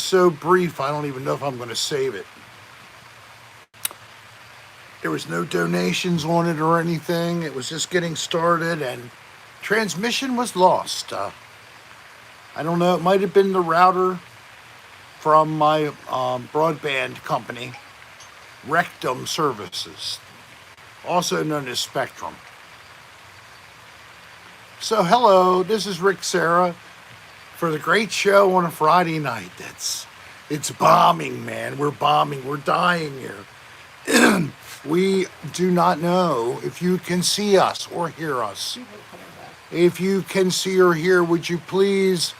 so brief, I don't even know if I'm going to save it. There was no donations on it or anything. It was just getting started, and transmission was lost. I don't know. It might have been the router from my broadband company, Rectum Services, also known as Spectrum. So hello, this is Rick Serra for the great show on a Friday night. It's bombing, man. We're bombing. We're dying here. We do not know if you can see us or hear us. If you can see or hear, would you please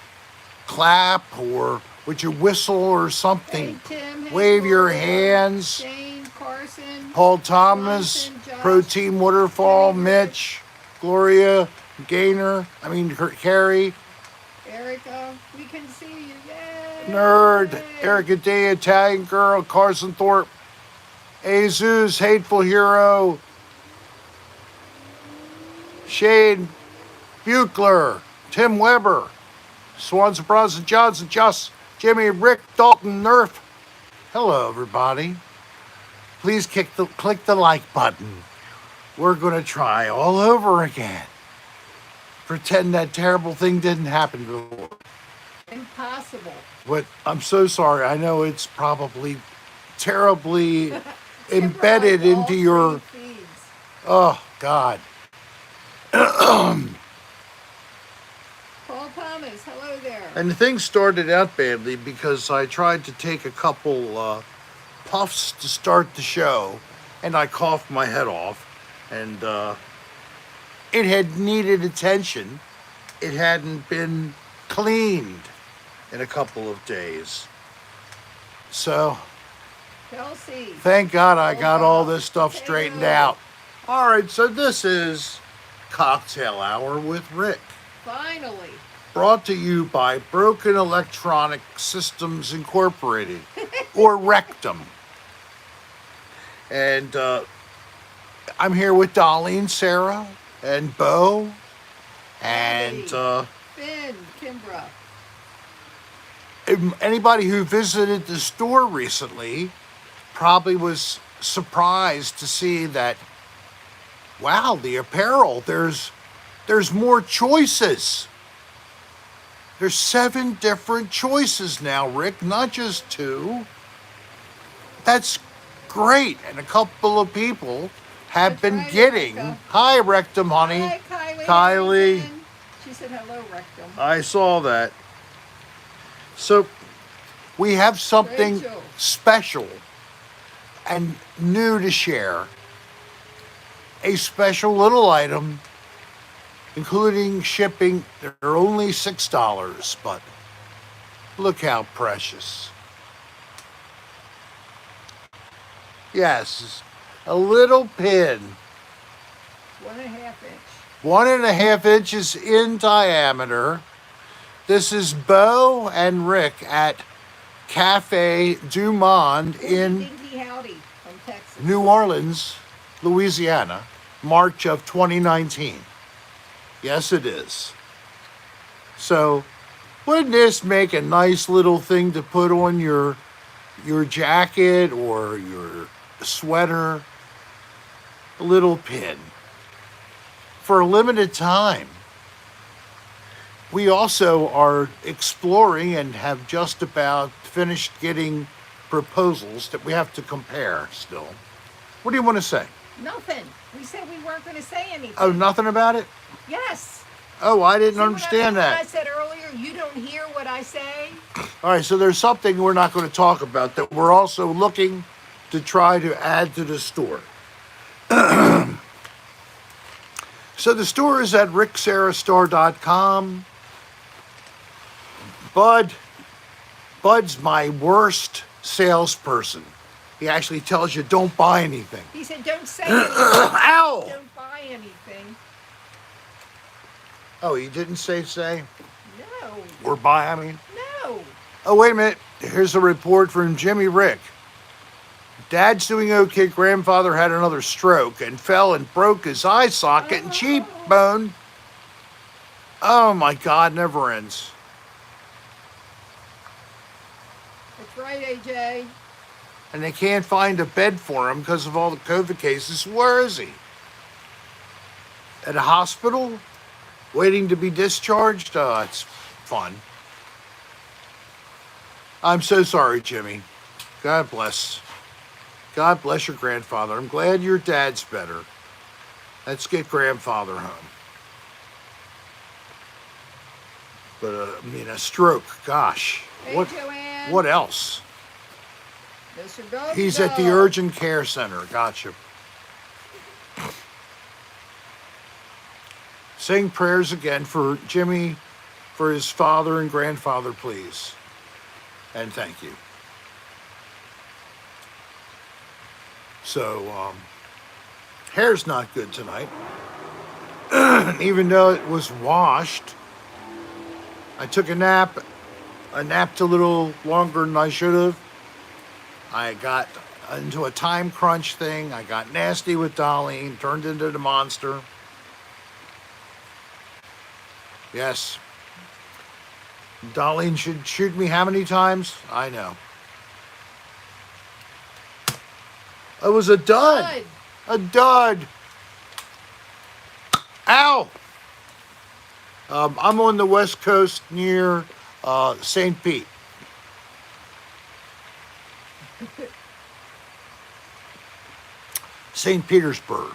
clap, or would you whistle or something? Hey, Tim. Hey, wave Gloria, your hands. Shane, Carson, Paul Thomas, Johnson, Josh, Pro Team Waterfall, Henry, Mitch, Gloria, Carrie, Erica, we can see you. Yay! Nerd, Erica Day, Italian Girl, Carson Thorpe, Azus, Hateful Hero, Shane Buchler, Tim Weber, Swanson, Bronson, Johnson, Just, Jimmy, Rick, Dalton, Nerf. Hello, everybody. Please click the like button. We're going to try all over again. Pretend that terrible thing didn't happen before. Impossible. But I'm so sorry. I know it's probably terribly embedded into your... Feeds. Oh, God. Paul Thomas, hello there. And the thing started out badly because I tried to take a couple puffs to start the show, and I coughed my head off, and it had needed attention. It hadn't been cleaned in a couple of days. So, Kelsey. thank God I got all this stuff straightened out. All right, so this is Cocktail Hour with Rick. Finally. Brought to you by Broken Electronic Systems Incorporated, or Rectum. And I'm here with Darlene, Sarah, and Bo, and Finn, Kimbra. Anybody who visited the store recently probably was surprised to see that, wow, the apparel, there's more choices. There's 7 different choices now, Rick, not just 2. That's great. And a couple of people have been getting... Rebecca. Hi, Rectum, honey. Hi, Kylie. Kylie. She said hello, Rectum. I saw that. So, we have something Rachel. special and new to share. A special little item, including shipping. They're only $6, but look how precious. Yes, a little pin. 1.5 inch. 1.5 inches in diameter. This is Bo and Rick at Cafe Du Monde in Dinky Howdy from Texas. New Orleans, Louisiana, March of 2019. Yes, it is. So, wouldn't this make a nice little thing to put on your jacket or your sweater? A little pin. For a limited time. We also are exploring and have just about finished getting proposals that we have to compare still. What do you want to say? Nothing. We said we weren't going to say anything. Oh, nothing about it? Yes. Oh, I didn't See understand what that. I said earlier, you don't hear what I say? All right, so there's something we're not going to talk about that we're also looking to try to add to the store. So the store is at ricksarastore.com. Bud's my worst salesperson. He actually tells you don't buy anything. He said don't say anything. Ow! Don't buy anything. Oh, he didn't say? No. Or buy, I mean. No. Oh, wait a minute. Here's a report from Jimmy Rick. Dad's doing okay. Grandfather had another stroke and fell and broke his eye socket and cheekbone. Oh, my God, never ends. That's right, AJ. And they can't find a bed for him because of all the COVID cases. Where is he? At a hospital? Waiting to be discharged? Oh, it's fun. I'm so sorry, Jimmy. God bless. God bless your grandfather. I'm glad your dad's better. Let's get grandfather home. But, a stroke, gosh. Hey, Joanne. What else? Mr. Dog. He's at the urgent care center. Gotcha. Saying prayers again for Jimmy, for his father and grandfather, please. And thank you. So, hair's not good tonight. Even though it was washed. I took a nap. I napped a little longer than I should have. I got into a time crunch thing. I got nasty with Darlene, turned into the monster. Yes. Darlene should shoot me how many times? I know. It was a dud. A dud. Ow! I'm on the West Coast near St. Pete. St. Petersburg.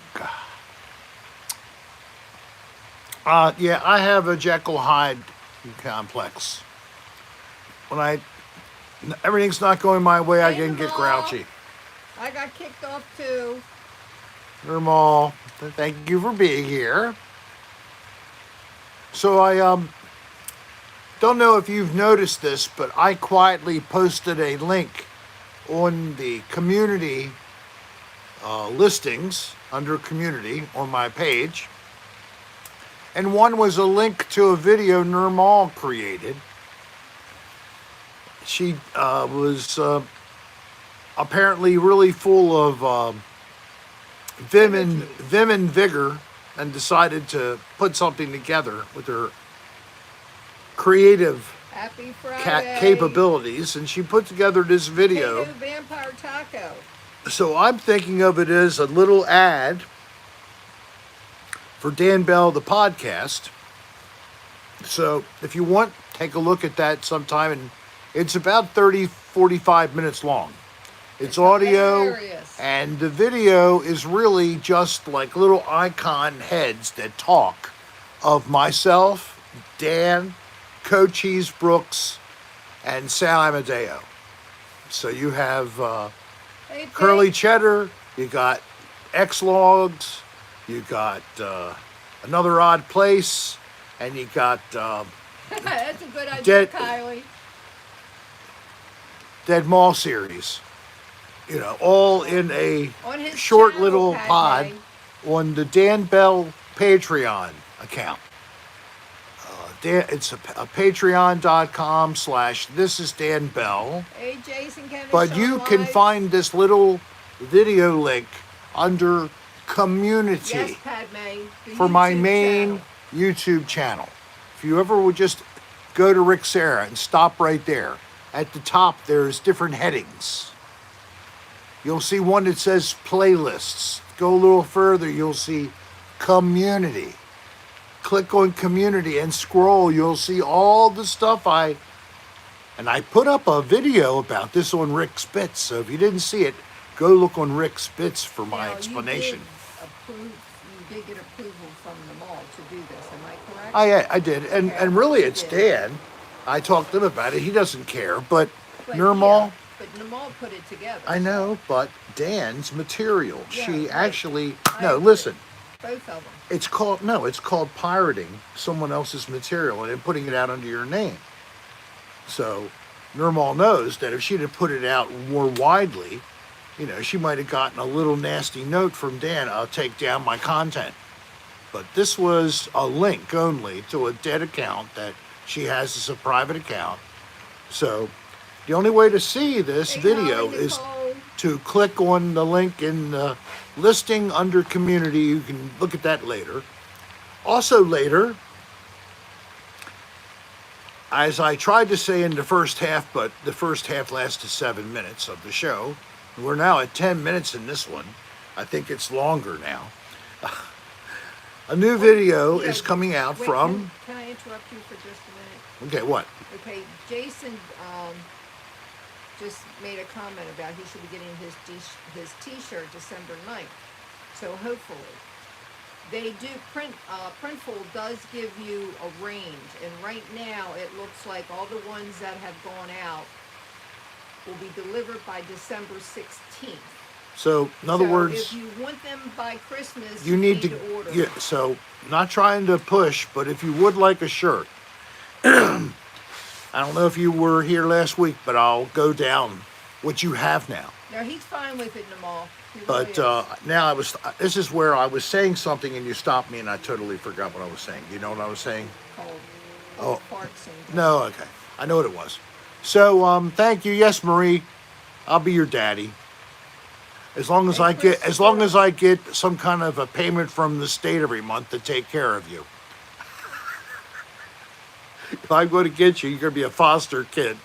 Yeah, I have a Jekyll Hyde complex. When everything's not going my way, I can get grouchy. I got kicked off too. Normal. Thank you for being here. So I don't know if you've noticed this, but I quietly posted a link on the community listings under community on my page. And one was a link to a video Normal created. She was apparently really full of vim and vigor, and decided to put something together with her creative Happy Friday. Capabilities, and she put together this video. Hey, Vampire Taco. So I'm thinking of it as a little ad for Dan Bell, the podcast. So if you want, take a look at that sometime. And it's about 45 minutes long. It's audio, hilarious. And the video is really just like little icon heads that talk of myself, Dan, Cochise Brooks, and Sal Amadeo. So you have Hey, Curly Cheddar, you got X-Logs, you got Another Odd Place, and you got That's a good idea, Kylie. Dead Mall series. You know, all in a On his short channel, little Padme. pod on the Dan Bell Patreon account. It's a patreon.com/this is Dan Bell. Hey, Jason, Kevin, But you can find this little video link under community Yes, Padme. for my YouTube main channel. YouTube channel. If you ever would just go to Rick Serra and stop right there. At the top, there's different headings. You'll see one that says playlists. Go a little further, you'll see community. Click on community and scroll. You'll see all the stuff I put up a video about this on Rick Spitz. So if you didn't see it, go look on Rick Spitz for my Now, explanation. You did get approval from the mall to do this, am I correct? I did. And really it's Dan. I talked to him about it. He doesn't care. But Normal, Yeah, but Normal put it together. I know, but Dan's material. Yeah, She right. actually, I no, agree. listen. Both of them. It's called pirating someone else's material and then putting it out under your name. So Normal knows that if she'd have put it out more widely, she might have gotten a little nasty note from Dan, I'll take down my content. But this was a link only to a dead account that she has as a private account. So the only way to see this Hey, video hi, is Nicole. to click on the link in the listing under community. You can look at that later. Also later, as I tried to say in the first half, but the first half lasted 7 minutes of the show. We're now at 10 minutes in this one. I think it's longer now. A new video Yeah, is coming out wait, from... Can I interrupt you for just a minute? Okay, what? Okay, Jason just made a comment about he should be getting his T-shirt December 9th. So hopefully, they do Printful does give you a range, and right now it looks like all the ones that have gone out will be delivered by December 16th. So, in other words, if you want them by Christmas, you need to order. Yeah, so, not trying to push, but if you would like a shirt, I don't know if you were here last week, but I'll go down what you have now. No, he's fine with it in the mall. But now this is where I was saying something and you stopped me and I totally forgot what I was saying. Do you know what I was saying? Cold parts and No, okay. I know what it was. So, thank you. Yes, Marie, I'll be your daddy. As long as I get some kind of a payment from the state every month to take care of you. If I'm going to get you, you're going to be a foster kid.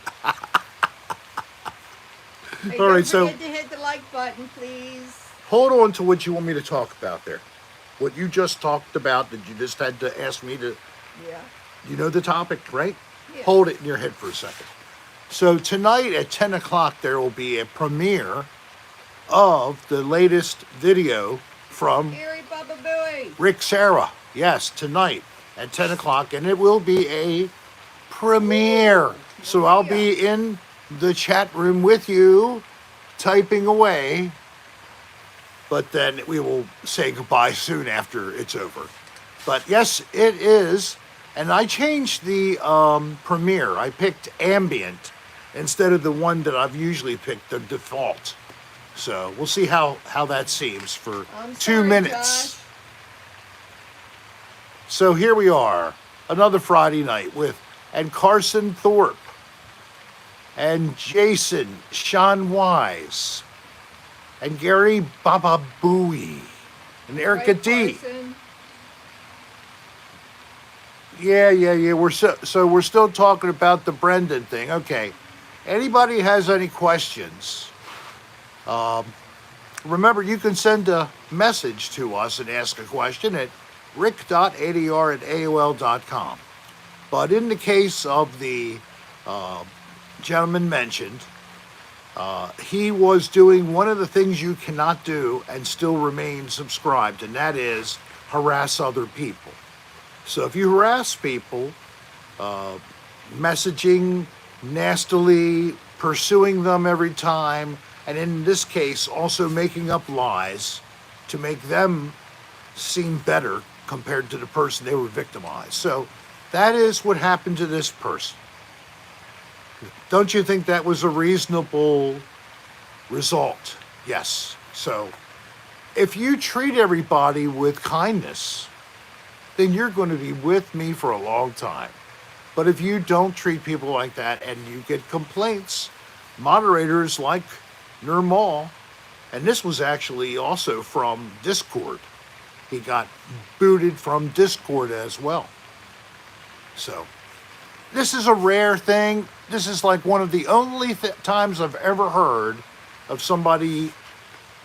Hey, All right, don't forget to hit the like button, please. Hold on to what you want me to talk about there. What you just talked about that you just had to ask me to... Yeah. You know the topic, right? Yeah. Hold it in your head for a second. So tonight at 10 o'clock, there will be a premiere of the latest video from Gary Baba Booey. Rick Serra. Yes, tonight at 10 o'clock, and it will be a premiere. So I'll be in the chat room with you, typing away, but then we will say goodbye soon after it's over. But yes, it is, and I changed the premiere. I picked ambient instead of the one that I've usually picked, the default. So we'll see how that seems for 2 minutes. Josh. So here we are, another Friday night and Carson Thorpe and Jason Sean Wise and Gary Baba Booey and Erica Right, D. Carson? Yeah. We're still talking about the Brendan thing. Okay. Anybody has any questions? Remember, you can send a message to us and ask a question at rick.adr@aol.com. But in the case of the gentleman mentioned, he was doing one of the things you cannot do and still remain subscribed, and that is harass other people. So if you harass people, messaging nastily, pursuing them every time, and in this case, also making up lies to make them seem better compared to the person they were victimized. So that is what happened to this person. Don't you think that was a reasonable result? Yes. So if you treat everybody with kindness, then you're going to be with me for a long time. But if you don't treat people like that and you get complaints, moderators like Nirmal, and this was actually also from Discord. He got booted from Discord as well. So this is a rare thing. This is like one of the only times I've ever heard of somebody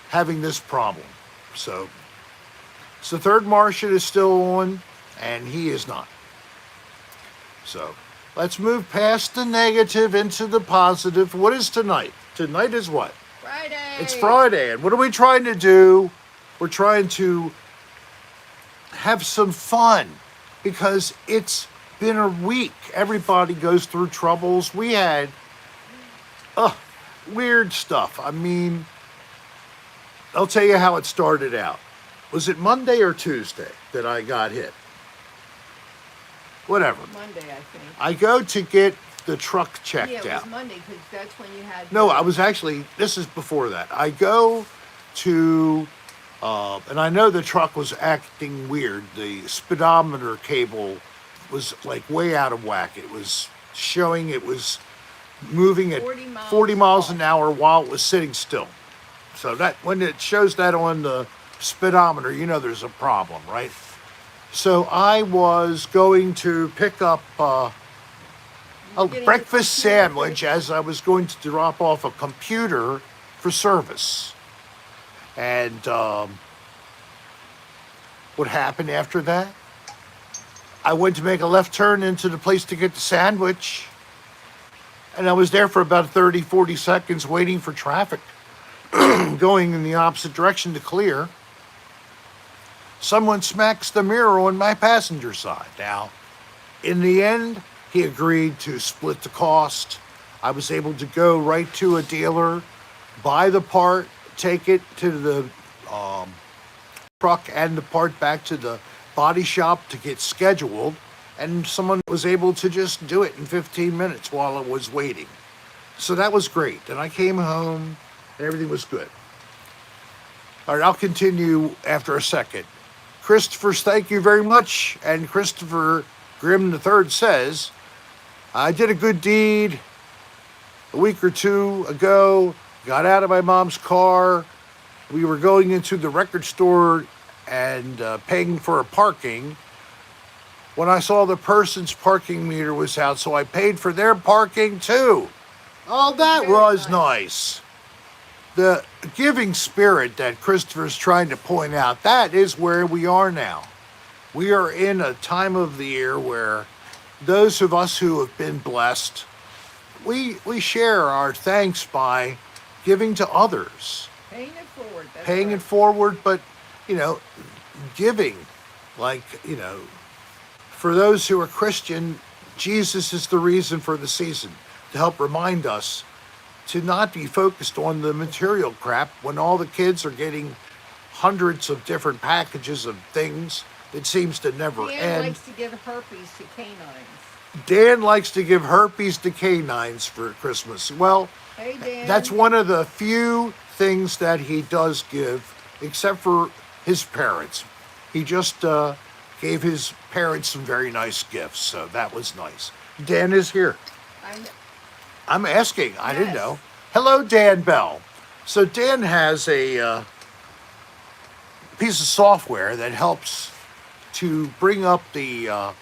having this problem. So third Martian is still on, and he is not. So let's move past the negative into the positive. What is tonight? Tonight is what? Friday. It's Friday, and what are we trying to do? We're trying to have some fun because it's been a week. Everybody goes through troubles. We had weird stuff. I mean, I'll tell you how it started out. Was it Monday or Tuesday that I got hit? Whatever. Monday, I think. I go to get the truck checked out. Yeah, it was Monday because that's when you had. No, I was actually, this is before that. I go to, and I know the truck was acting weird. The speedometer cable was like way out of whack. It was showing it was moving at 40 miles an hour while it was sitting still. So that when it shows that on the speedometer, you know there's a problem, right? So I was going to pick up a Getting breakfast the computer sandwich as I was going to drop off a computer for service. And what happened after that? I went to make a left turn into the place to get the sandwich. And I was there for about 30, 40 seconds waiting for traffic going in the opposite direction to clear. Someone smacks the mirror on my passenger side. Now, in the end, he agreed to split the cost. I was able to go right to a dealer, buy the part, take it to the truck and the part back to the body shop to get scheduled. And someone was able to just do it in 15 minutes while I was waiting. So that was great. And I came home and everything was good. All right, I'll continue after a second. Christopher, thank you very much. And Christopher Grimm III says, I did a good deed a week or two ago, got out of my mom's car. We were going into the record store and paying for a parking when I saw the person's parking meter was out, so I paid for their parking too. Oh, that Very was nice. nice. The giving spirit that Christopher's trying to point out, that is where we are now. We are in a time of the year where those of us who have been blessed, we share our thanks by giving to others. Paying it forward. That's Paying right. it forward, but, giving, for those who are Christian, Jesus is the reason for the season, to help remind us to not be focused on the material crap when all the kids are getting hundreds of different packages of things. It seems to never Dan end. likes to give herpes to canines. Dan likes to give herpes to canines for Christmas. Well, Hey, Dan. that's one of the few things that he does give, except for his parents. He just gave his parents some very nice gifts, so that was nice. Dan is here. I'm asking. I didn't Yes. know. Hello, Dan Bell. So Dan has a piece of software that helps to bring up the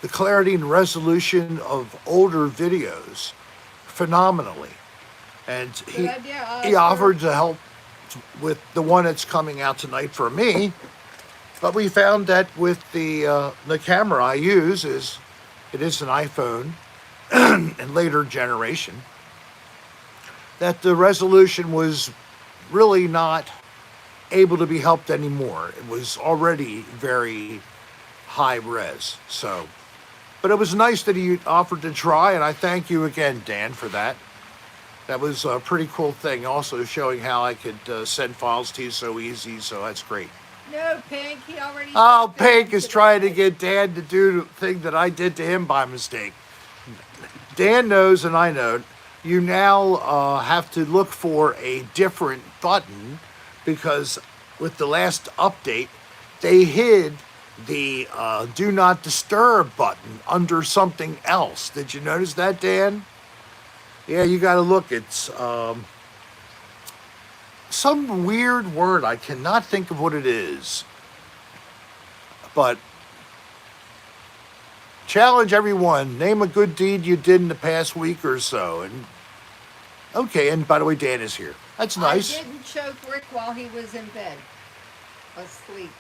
clarity and resolution of older videos phenomenally. And Good idea. he offered to help with the one that's coming out tonight for me. But we found that with the camera I use it is an iPhone and later generation, that the resolution was really not able to be helped anymore. It was already very high res. So, but it was nice that he offered to try, and I thank you again, Dan, for that. That was a pretty cool thing. Also showing how I could send files to you so easy. So that's great. No, Pink, he already... Oh, sent them Pink is today. trying to get Dan to do the thing that I did to him by mistake. Dan knows, and I know, you now have to look for a different button because with the last update, they hid the Do Not Disturb button under something else. Did you notice that, Dan? Yeah, you got to look. It's some weird word. I cannot think of what it is. But challenge everyone. Name a good deed you did in the past week or so. And okay, and by the way, Dan is here. That's nice. I didn't choke Rick while he was in bed, asleep.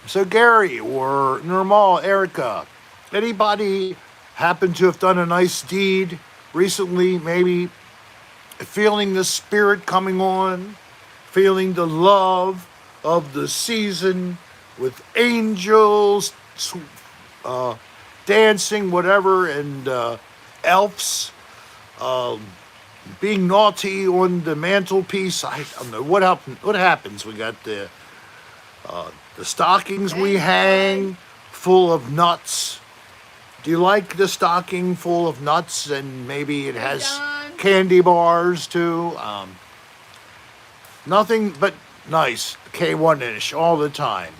So Gary or Normal, Erica, anybody happen to have done a nice deed recently, maybe feeling the spirit coming on, feeling the love of the season with angels dancing, whatever, and elves being naughty on the mantelpiece. I don't know what happened. What happens? We got the stockings we hang full of nuts. Do you like the stocking full of nuts and maybe it has Done. candy bars too? Nothing but nice K1-ish all the time.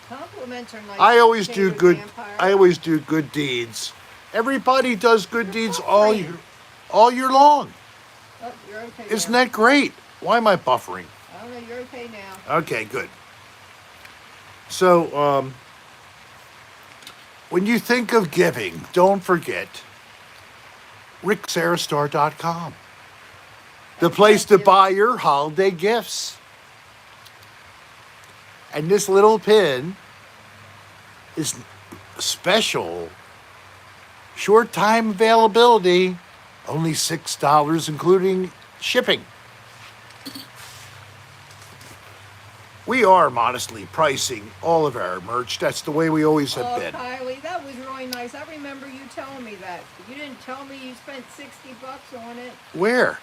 Compliments are nice. I always do Favorite good. vampire. I always do good deeds. Everybody does good deeds all year long. Oh, you're okay Isn't now. that great? Why am I buffering? I don't know, you're okay now. Okay, good. So, when you think of giving, don't forget ricksarastar.com, the place to buy your holiday gifts. And this little pin is special, short time availability, only $6, including shipping. We are modestly pricing all of our merch. That's the way we always have been. Kylie, that was really nice. I remember you telling me that. You didn't tell me you spent $60 on it. Where?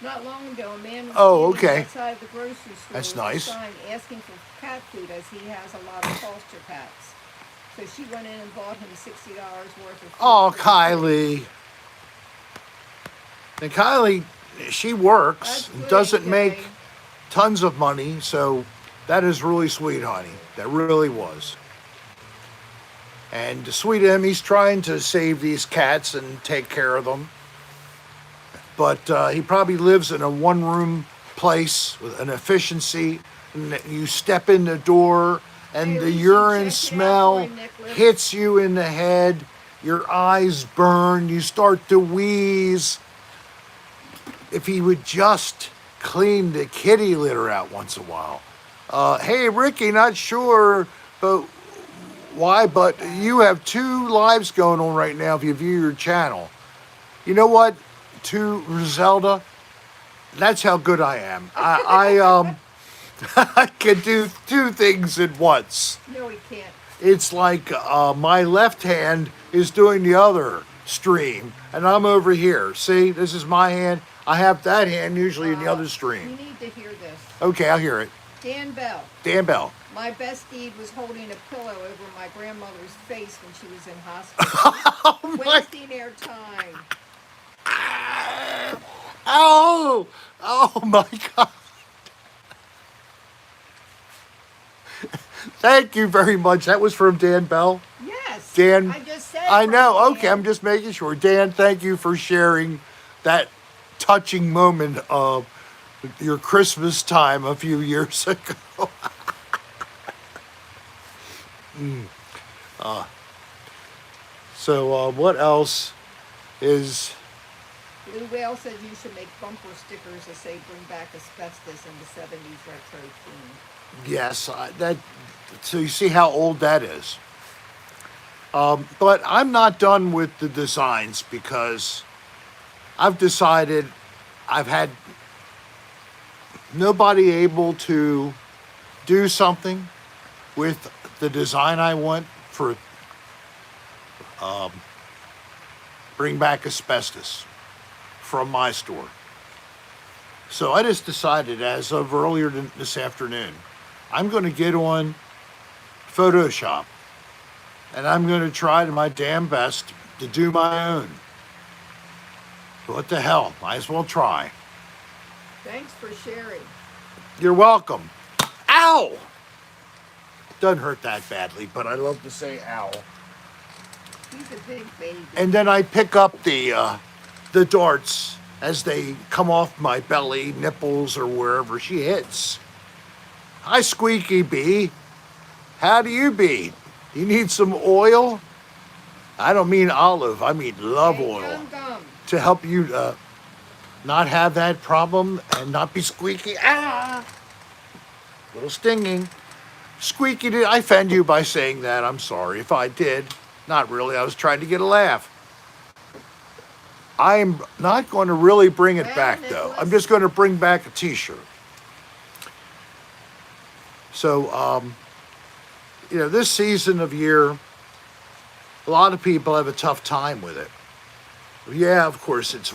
Not long ago, a man was okay. outside of the grocery store That's with nice. a sign asking for cat food, as he has a lot of foster cats. So she went in and bought him $60 worth of food. Oh, Kylie. And Kylie, she works, That's good, doesn't AJ. make tons of money, so that is really sweet, honey. That really was. And sweet him, he's trying to save these cats and take care of them. But he probably lives in a one-room place with an efficiency. And you step in the door and Hey, the we should urine check you out smell for a Nicholas. hits you in the head. Your eyes burn. You start to wheeze. If he would just clean the kitty litter out once in a while. Hey, Ricky, not sure, but why? But you have 2 lives going on right now if you view your channel. You know what? To Griselda, that's how good I am. I can do 2 things at once. No, he can't. It's like my left hand is doing the other stream, and I'm over here. See, this is my hand. I have that hand usually in the other You stream. need to hear this. Okay, I'll hear it. Dan Bell. Dan Bell. My best deed was holding a pillow over my grandmother's face when she was in hospital. Oh my! Wasting air time. Oh! Oh my God! Thank you very much. That was from Dan Bell. Yes. Dan, I just said. I know. from Okay, Dan. I'm just making sure. Dan, thank you for sharing that touching moment of your Christmas time a few years ago. So, what else is? Blue Whale said you should make bumper stickers that say "Bring back asbestos" in the '70s retro theme. Yes, that. So you see how old that is. But I'm not done with the designs because I've decided I've had nobody able to do something with the design I want for Bring Back Asbestos from my store. So I just decided as of earlier this afternoon, I'm going to get on Photoshop and I'm going to try my damn best to do my own. What the hell? Might as well try. Thanks for sharing. You're welcome. Ow! Doesn't hurt that badly, but I love to say ow. He's a big baby. And then I pick up the darts as they come off my belly, nipples, or wherever she hits. Hi, Squeaky Bee. How do you be? You need some oil? I don't mean olive, I mean love Hey, oil. Gum Gum. To help you not have that problem and not be squeaky. Ah! Little stinging. Squeaky, did I offend you by saying that? I'm sorry if I did. Not really. I was trying to get a laugh. I'm not going to really bring it Well, back, though. Nicholas. I'm just going to bring back a t-shirt. So, this season of year, a lot of people have a tough time with it. Yeah, of course, it's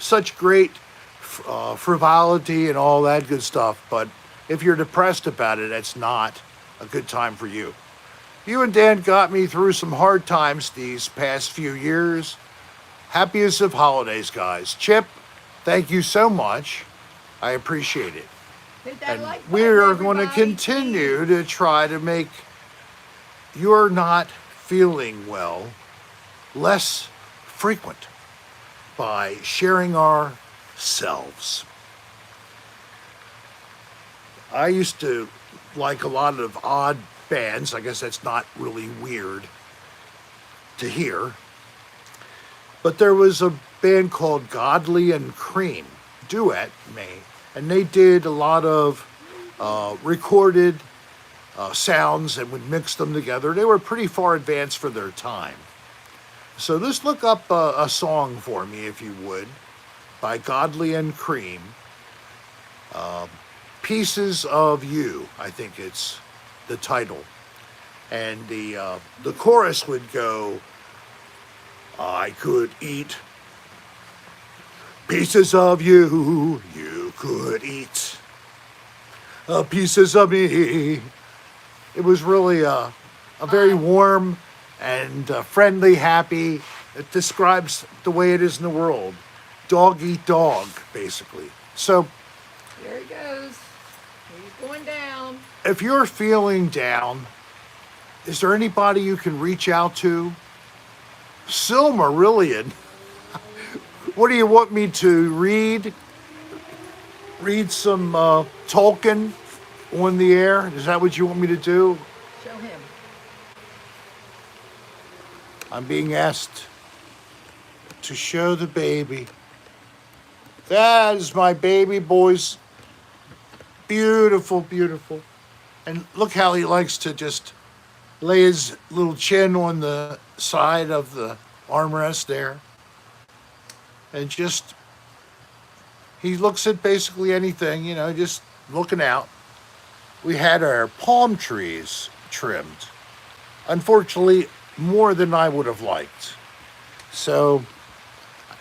such great frivolity and all that good stuff. But if you're depressed about it, it's not a good time for you. You and Dan got me through some hard times these past few years. Happiest of holidays, guys. Chip, thank you so much. I appreciate it. Hit that And like we button, are going to everybody, continue to try to make your not feeling well less frequent by sharing ourselves. I used to like a lot of odd bands. I guess that's not really weird to hear. But there was a band called Godly and Cream, duet, and they did a lot of recorded sounds and would mix them together. They were pretty far advanced for their time. So just look up a song for me, if you would, by Godly and Cream. Pieces of You, I think it's the title. And the chorus would go, I could eat pieces of you, you could eat pieces of me. It was really a very warm and friendly, happy. It describes the way it is in the world. Dog eat dog, basically. So There he goes. He's going down. if you're feeling down, is there anybody you can reach out to? Silmarillion. What do you want me to read? Read some Tolkien on the air? Is that what you want me to do? Show him. I'm being asked to show the baby. That is my baby, boys. Beautiful, beautiful. And look how he likes to just lay his little chin on the side of the armrest there. And just, he looks at basically anything, just looking out. We had our palm trees trimmed. Unfortunately, more than I would have liked. So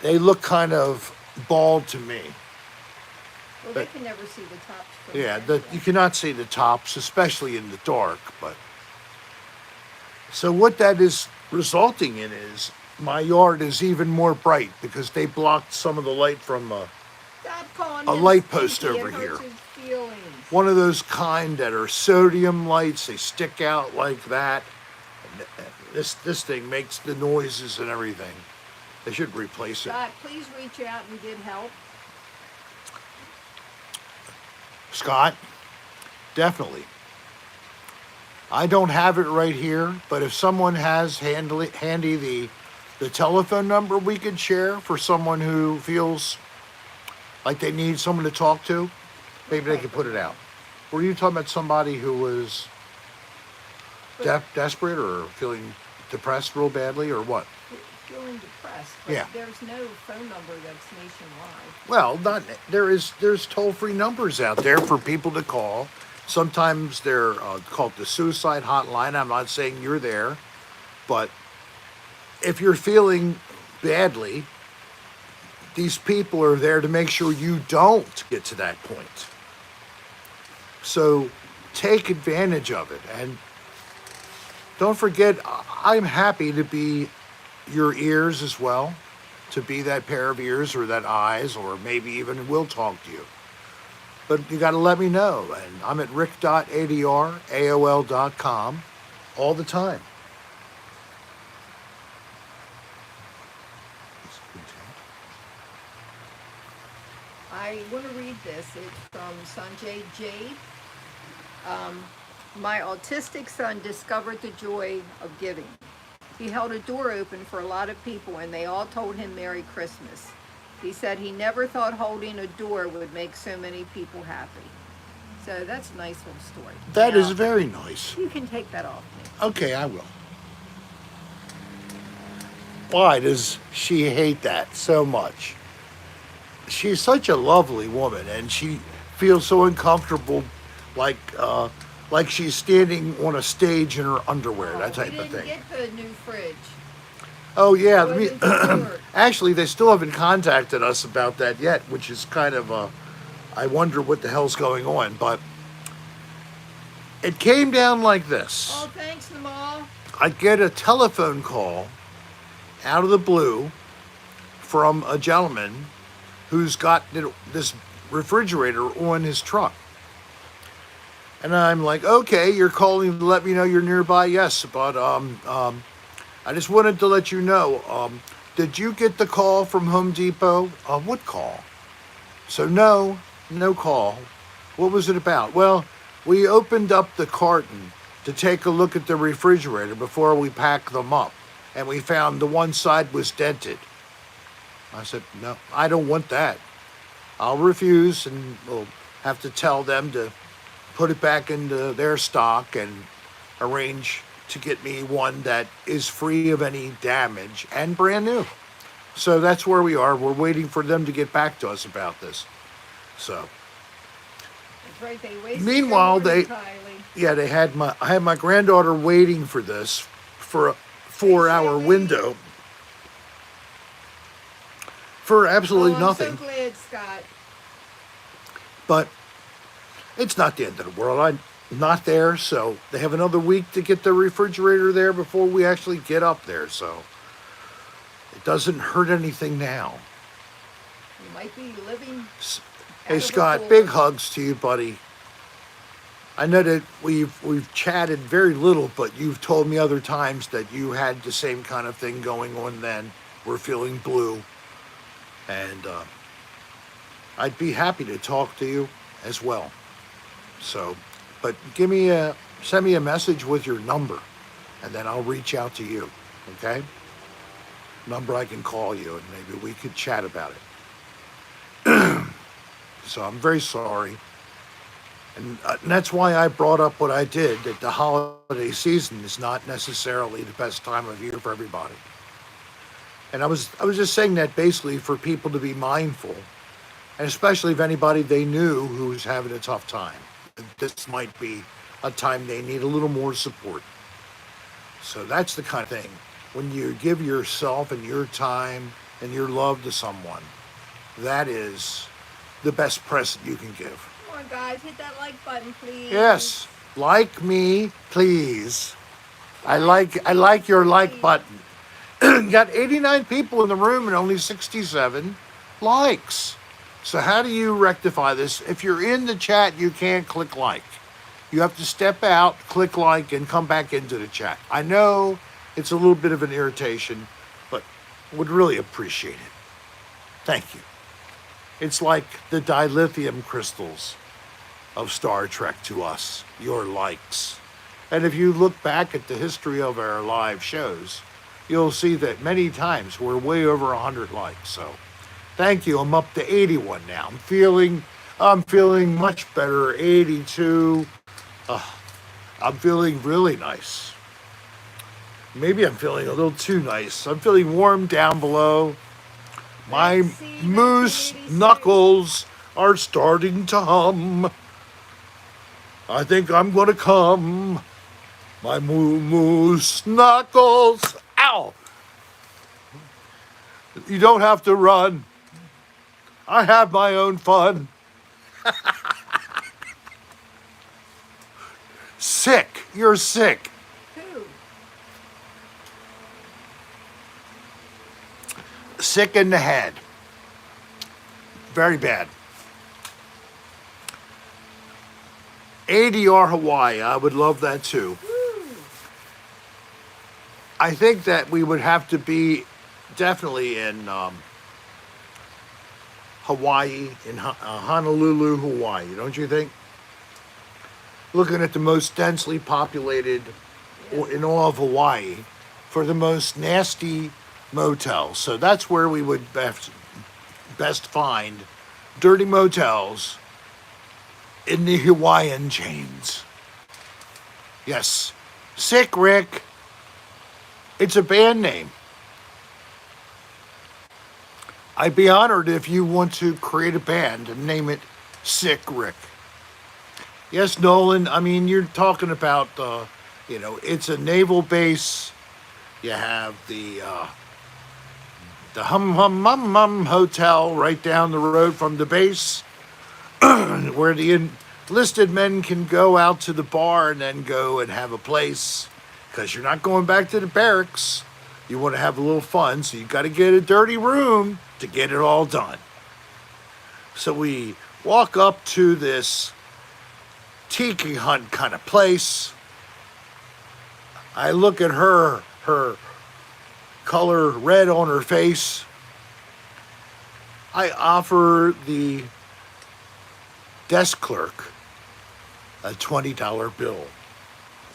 they look kind of bald to me. Well, they can never see the tops. From Yeah, there, you cannot see the tops, especially in the dark. But so what that is resulting in is my yard is even more bright because they blocked some of the light from Stop calling a him light post stinky. over It here. hurts his feelings. One of those kind that are sodium lights. They stick out like that. And this thing makes the noises and everything. They should replace it. Scott, please reach out and get help. Scott, definitely. I don't have it right here, but if someone has handy the telephone number we could share for someone who feels like they need someone to talk to, maybe they could put it out. Were you talking about somebody who was desperate or feeling depressed real badly or what? Feeling depressed, but Yeah. there's no phone number that's nationwide. Well, there's toll-free numbers out there for people to call. Sometimes they're called the suicide hotline. I'm not saying you're there, but if you're feeling badly, these people are there to make sure you don't get to that point. So take advantage of it. And don't forget, I'm happy to be your ears as well, to be that pair of ears or that eyes, or maybe even will talk to you. But you got to let me know. And I'm at rick.adr@aol.com all the time. I want to read this. It's from Sanjay Jade. My autistic son discovered the joy of giving. He held a door open for a lot of people and they all told him Merry Christmas. He said he never thought holding a door would make so many people happy. So that's a nice little story. That Now, is very nice. You can take that off me. Okay, I will. Why does she hate that so much? She's such a lovely woman, and she feels so uncomfortable, like she's standing on a stage in her underwear, that type of thing. We didn't get the new fridge. Oh yeah, It wasn't delivered. actually, they still haven't contacted us about that yet, which is kind of I wonder what the hell's going on. But it came down like this. Oh, thanks, Namal. I get a telephone call out of the blue from a gentleman who's got this refrigerator on his truck. And I'm like, okay, you're calling to let me know you're nearby? Yes, but I just wanted to let you know, did you get the call from Home Depot? What call? So no call. What was it about? Well, we opened up the carton to take a look at the refrigerator before we pack them up. And we found the one side was dented. I said, no, I don't want that. I'll refuse, and we'll have to tell them to put it back into their stock and arrange to get me one that is free of any damage and brand new. So that's where we are. We're waiting for them to get back to us about this. So, That's right. They wasted meanwhile, your morning, they, Kylie. yeah, I had my granddaughter waiting for this for a 4-hour window for absolutely I'm nothing. so glad, Scott. But it's not the end of the world. I'm not there, so they have another week to get the refrigerator there before we actually get up there. So it doesn't hurt anything now. You might be living. Hey Scott, big hugs to you, buddy. I know that we've chatted very little, but you've told me other times that you had the same kind of thing going on then. We're feeling blue. And I'd be happy to talk to you as well. So, but send me a message with your number, and then I'll reach out to you, okay? Number I can call you, and maybe we could chat about it. So I'm very sorry. And that's why I brought up what I did, that the holiday season is not necessarily the best time of year for everybody. And I was just saying that basically for people to be mindful, and especially if anybody they knew who was having a tough time. This might be a time they need a little more support. So that's the kind of thing. When you give yourself and your time and your love to someone, that is the best present you can give. Come on, guys, hit that like button, please. Yes, like me, please. I like your like button. Got 89 people in the room and only 67 likes. So how do you rectify this? If you're in the chat, you can't click like. You have to step out, click like, and come back into the chat. I know it's a little bit of an irritation, but would really appreciate it. Thank you. It's like the dilithium crystals of Star Trek to us, your likes. And if you look back at the history of our live shows, you'll see that many times we're way over 100 likes. So thank you. I'm up to 81 now. I'm feeling much better. 82. I'm feeling really nice. Maybe I'm feeling a little too nice. I'm feeling warm down below. My moose knuckles are starting to hum. I think I'm going to come. My moose knuckles. Ow! You don't have to run. I have my own fun. Sick. You're sick. Who? Sick in the head. Very bad. ADR Hawaii. I would love that too. Woo. I think that we would have to be definitely in Hawaii, in Honolulu, Hawaii, don't you think? Looking at the most densely populated in all of Hawaii for the most nasty motels. So that's where we would best find dirty motels in the Hawaiian chains. Yes. Sick Rick. It's a band name. I'd be honored if you want to create a band and name it Sick Rick. Yes, Nolan, I mean, you're talking about, it's a naval base. You have the Hum Hum Mum Mum Hotel right down the road from the base, where the enlisted men can go out to the bar and then go and have a place, because you're not going back to the barracks. You want to have a little fun, so you got to get a dirty room to get it all done. So we walk up to this tiki hunt kind of place. I look at her color red on her face. I offer the desk clerk a $20 bill.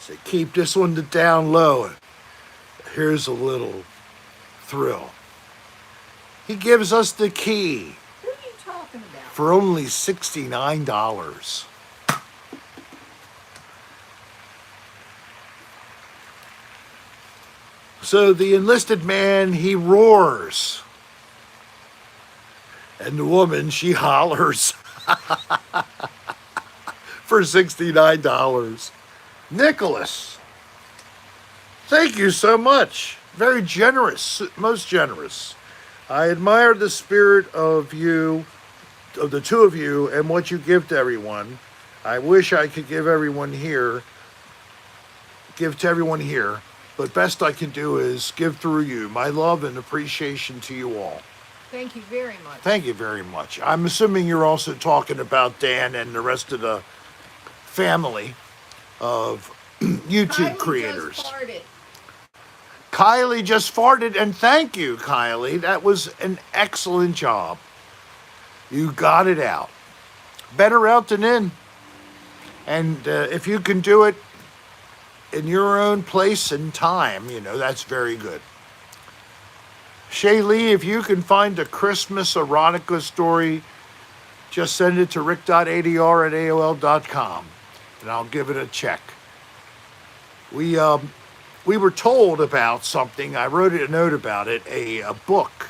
So keep this one down low. Here's a little thrill. He gives us the key Who are you talking about? for only $69. So the enlisted man, he roars. And the woman, she hollers for $69. Nicholas, thank you so much. Very generous, most generous. I admire the spirit of you, of the two of you, and what you give to everyone. I wish I could give to everyone here, but best I can do is give through you. My love and appreciation to you all. Thank you very much. Thank you very much. I'm assuming you're also talking about Dan and the rest of the family of YouTube creators. Just farted. Kylie just farted, and thank you, Kylie. That was an excellent job. You got it out. Better out than in. And if you can do it in your own place and time, you know, that's very good. Shaylee, if you can find a Christmas erotica story, just send it to rick.adr@aol.com, and I'll give it a check. We were told about something. I wrote a note about it, a book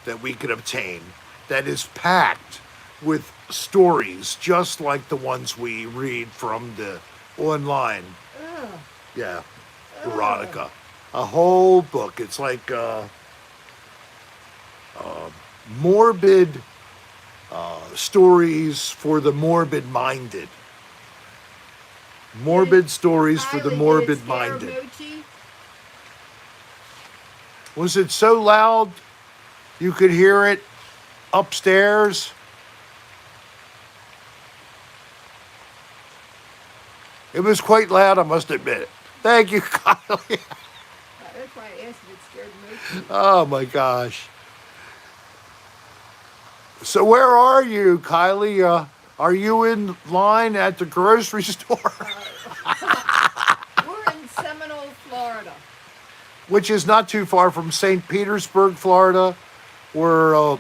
that we could obtain that is packed with stories just like the ones we read from the online. Ugh. Yeah, erotica. A whole book. It's like morbid stories for the morbid-minded. Morbid stories for the Kylie, morbid-minded. did it scare Mochi? Was it so loud you could hear it upstairs? It was quite loud, I must admit it. Thank you, Kylie. That's why I asked if it scared Mochi. Oh my gosh. So where are you, Kylie? Are you in line at the grocery store? We're in Seminole, Florida. Which is not too far from St. Petersburg, Florida. We're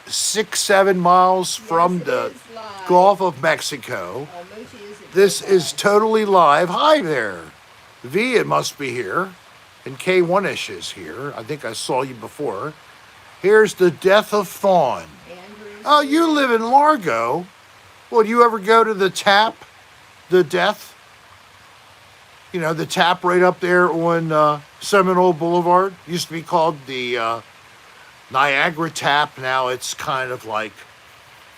6-7 miles from Yes, the it is live. Gulf of Mexico. Oh, Mochi isn't This live. is totally live. Hi there. V, it must be here. And K1ish is here. I think I saw you before. Here's the Death of Fawn. Andrew's Oh, you live in Largo. Well, do you ever go to the tap? The Death? You know, the tap right up there on Seminole Boulevard. Used to be called the Niagara Tap. Now it's kind of like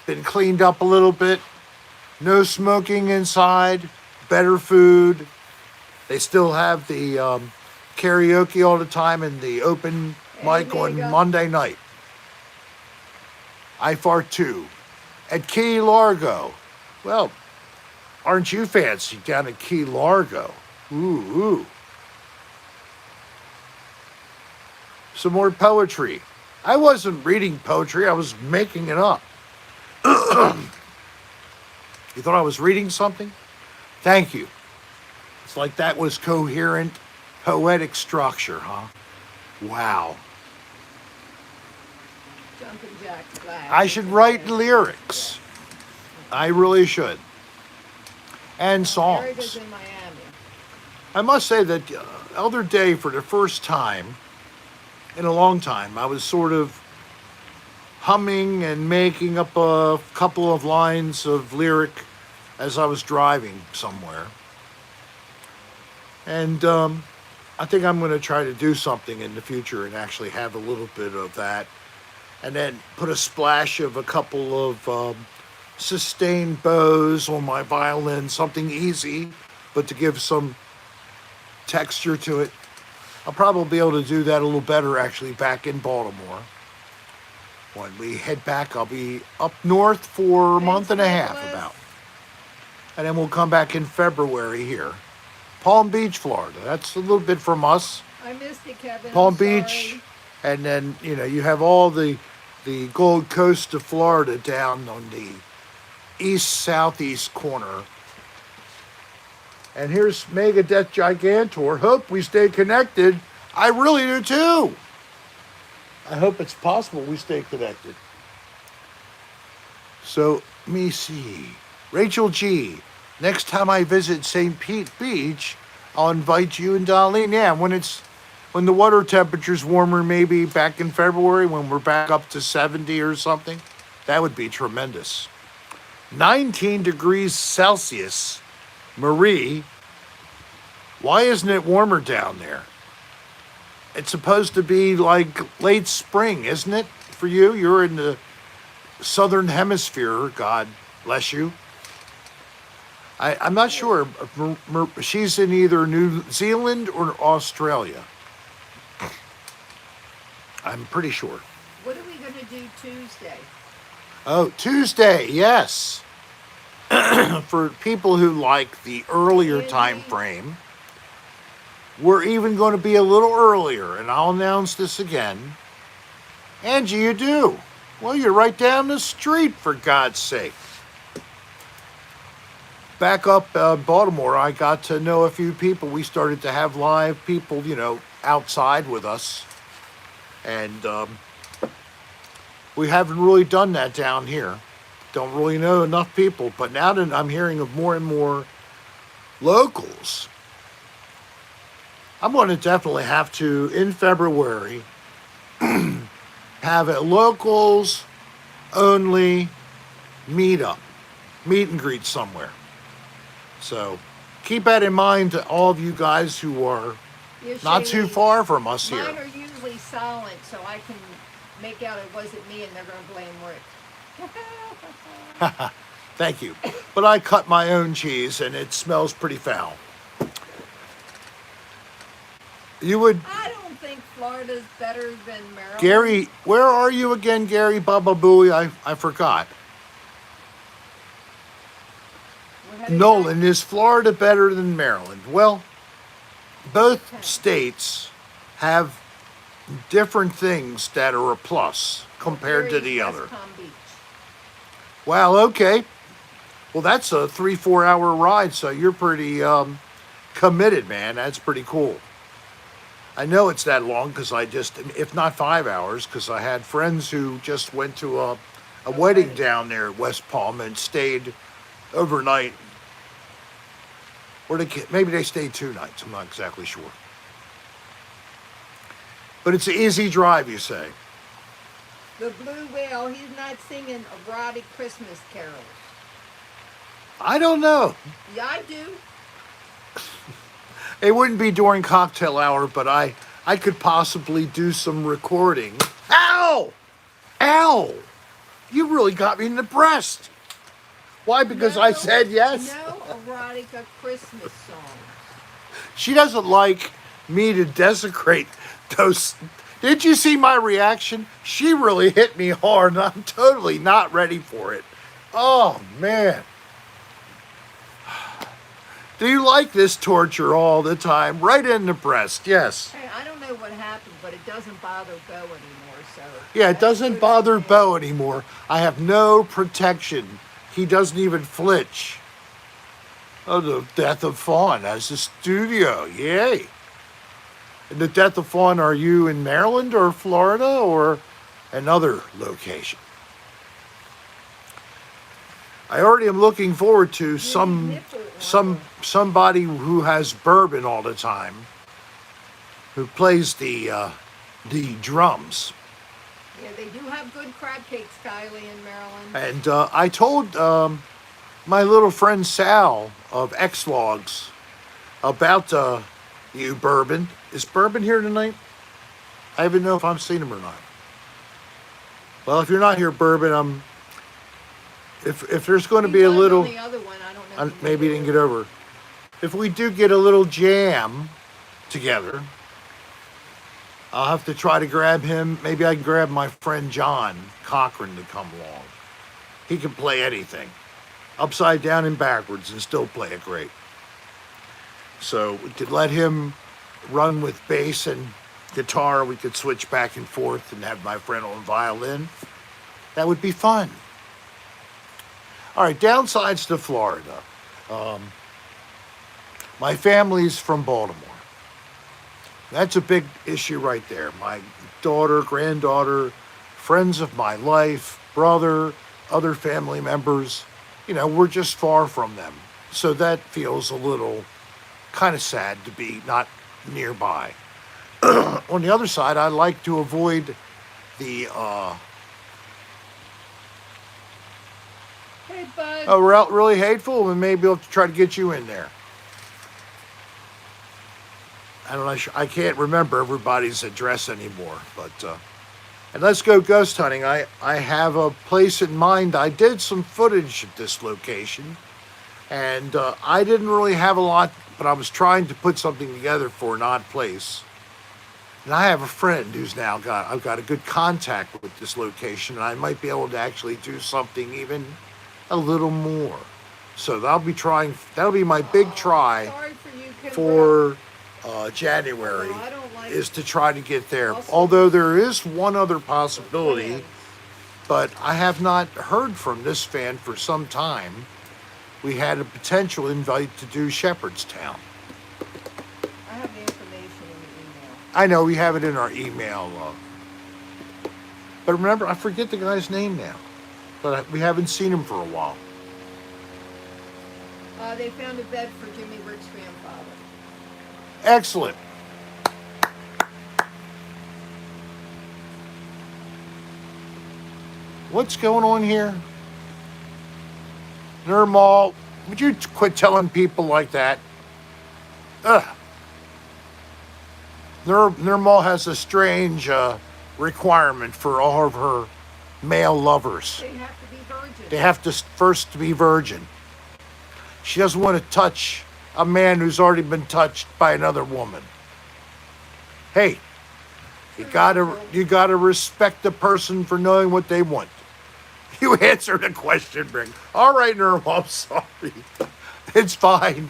been cleaned up a little bit. No smoking inside. Better food. They still have the karaoke all the time and the open mic on Mega. Monday night. I fart too. At Key Largo. Well, aren't you fancy down at Key Largo? Ooh. Some more poetry. I wasn't reading poetry, I was making it up. You thought I was reading something? Thank you. It's like that was coherent, poetic structure, huh? Wow. Jumping Jack Flash. I should write lyrics. I really should. And Erica's songs. in Miami. I must say that other day, for the first time in a long time, I was sort of humming and making up a couple of lines of lyric as I was driving somewhere. And I think I'm going to try to do something in the future and actually have a little bit of that. And then put a splash of a couple of sustained bows on my violin, something easy, but to give some texture to it. I'll probably be able to do that a little better actually back in Baltimore. When we head back, I'll be up north for a month and a half Nicholas. about. And then we'll come back in February here. Palm Beach, Florida. That's a little bit from us. I missed it, Kevin. Palm I'm Beach. sorry. And then, you know, you have all the Gold Coast of Florida down on the east-southeast corner. And here's Megadeth Gigantor. Hope we stay connected. I really do too. I hope it's possible we stay connected. So, let me see. Rachel G. Next time I visit St. Pete Beach, I'll invite you and Darlene. Yeah, when the water temperature's warmer, maybe back in February, when we're back up to 70 or something, that would be tremendous. 19 degrees Celsius. Marie, why isn't it warmer down there? It's supposed to be like late spring, isn't it? For you, you're in the southern hemisphere. God bless you. I'm not sure. She's in either New Zealand or Australia. I'm pretty sure. What are we going to do Tuesday? Oh, Tuesday, yes. For people who like the earlier time frame, we're even going to be a little earlier, and I'll announce this again. Angie, you do. Well, you're right down the street, for God's sake. Back up Baltimore, I got to know a few people. We started to have live people, outside with us. And we haven't really done that down here. Don't really know enough people. But now that I'm hearing of more and more locals, I'm going to definitely have to, in February, have a locals only meet and greet somewhere. So keep that in mind to all of you guys who are not too far from us here. Mine are usually silent, so I can make out it wasn't me and they're going to blame Rick. Thank you. But I cut my own cheese and it smells pretty foul. You would... I don't think Florida's better than Maryland. Gary, where are you again, Gary Baba Booey? I forgot. Nolan, is Florida better than Maryland? Well, both states have different things that are a plus compared to the other. Wow, okay. Well, that's a 3-4 hour ride, so you're pretty committed, man. That's pretty cool. I know it's that long because if not 5 hours, because I had friends who just went to a wedding down there at West Palm and stayed overnight. Or maybe they stayed 2 nights. I'm not exactly sure. But it's an easy drive, you say. The Blue Whale, he's not singing erotic Christmas carols. I don't know. Yeah, I do. It wouldn't be during cocktail hour, but I could possibly do some recording. Ow! Ow! You really got me in the breast. Why? Because I said yes? No erotica Christmas songs. She doesn't like me to desecrate those. Did you see my reaction? She really hit me hard, and I'm totally not ready for it. Oh, man. Do you like this torture all the time? Right in the breast, yes. Hey, I don't know what happened, but it doesn't bother Bo anymore, so... Yeah, it doesn't bother Bo anymore. I have no protection. He doesn't even flinch. Oh, the Death of Fawn as a studio. Yay. And the Death of Fawn, are you in Maryland or Florida or another location? I already am looking forward to somebody who has bourbon all the time, who plays the drums. Yeah, they do have good crab cakes, Kylie, in Maryland. And I told my little friend Sal of X-Logs about you, Bourbon. Is Bourbon here tonight? I even know if I'm seeing him or not. Well, if you're not here, Bourbon, if there's going to be a little... The other one, I don't know maybe he didn't get over. If we do get a little jam together, I'll have to try to grab him. Maybe I can grab my friend John Cochran to come along. He can play anything, upside down and backwards, and still play it great. So we could let him run with bass and guitar. We could switch back and forth and have my friend on violin. That would be fun. All right, downsides to Florida. My family's from Baltimore. That's a big issue right there. My daughter, granddaughter, friends of my life, brother, other family members, we're just far from them. So that feels a little kind of sad to be not nearby. On the other side, I like to avoid the Hey, bud. we're out really hateful, and maybe we'll try to get you in there. I don't know. I can't remember everybody's address anymore, but and let's go ghost hunting. I have a place in mind. I did some footage at this location, and I didn't really have a lot, but I was trying to put something together for an odd place. And I have a friend who's now I've got a good contact with this location, and I might be able to actually do something even a little more. So that'll be my big try Sorry for you, Kimbra. for January, No, I don't like is to try to get there. Also- Although there is one other possibility, plans. but I have not heard from this fan for some time. We had a potential invite to do Shepherdstown. I have the information in the email. I know we have it in our email, but remember, I forget the guy's name now. But we haven't seen him for a while. They found a bed for Jimmy Rick's grandfather. Excellent. What's going on here? Normal, would you quit telling people like that? Ugh. Normal has a strange requirement for all of her male lovers. They have to be virgins. They have to first be virgin. She doesn't want to touch a man who's already been touched by another woman. Hey, you gotta respect the person for knowing what they want. You answered the question, Rick. All right, Nerve, I'm sorry. It's fine.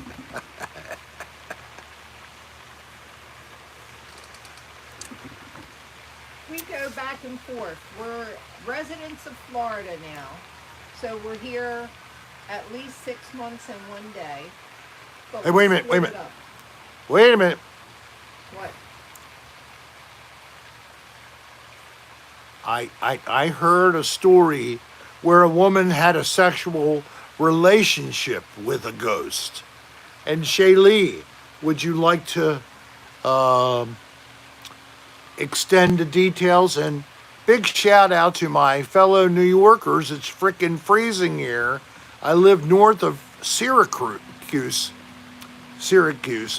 We go back and forth. We're residents of Florida now, so we're here at least 6 months and 1 day. But Hey, we wait a minute, split wait a it minute. up. Wait a minute. What? I heard a story where a woman had a sexual relationship with a ghost. And Shaylee, would you like to extend the details? And big shout out to my fellow New Yorkers. It's frickin' freezing here. I live north of Syracuse.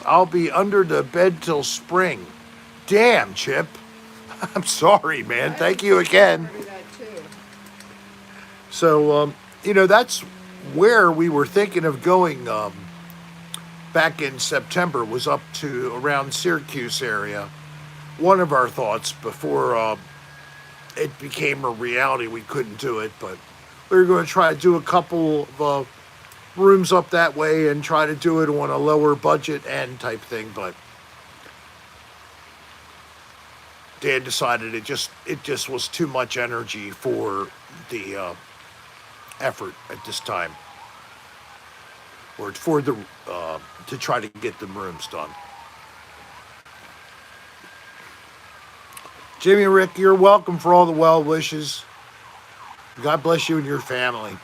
I'll be under the bed till spring. Damn, Chip. I'm sorry, man. Thank you again. I do that too. So, that's where we were thinking of going back in September, was up to around Syracuse area. One of our thoughts before it became a reality, we couldn't do it, but we were going to try to do a couple of rooms up that way and try to do it on a lower budget and type thing, but Dad decided it just was too much energy for the effort at this time, or for the to try to get the rooms done. Jimmy, Rick, you're welcome for all the well wishes. God bless you and your family.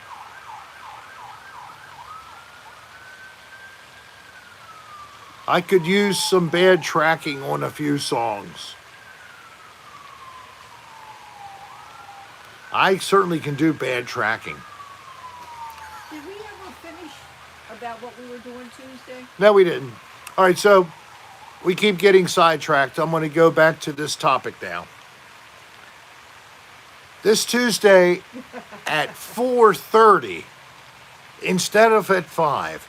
I could use some bad tracking on a few songs. I certainly can do bad tracking. Did we ever finish about what we were doing Tuesday? No, we didn't. All right, so we keep getting sidetracked. I'm going to go back to this topic now. This Tuesday at 4:30, instead of at 5,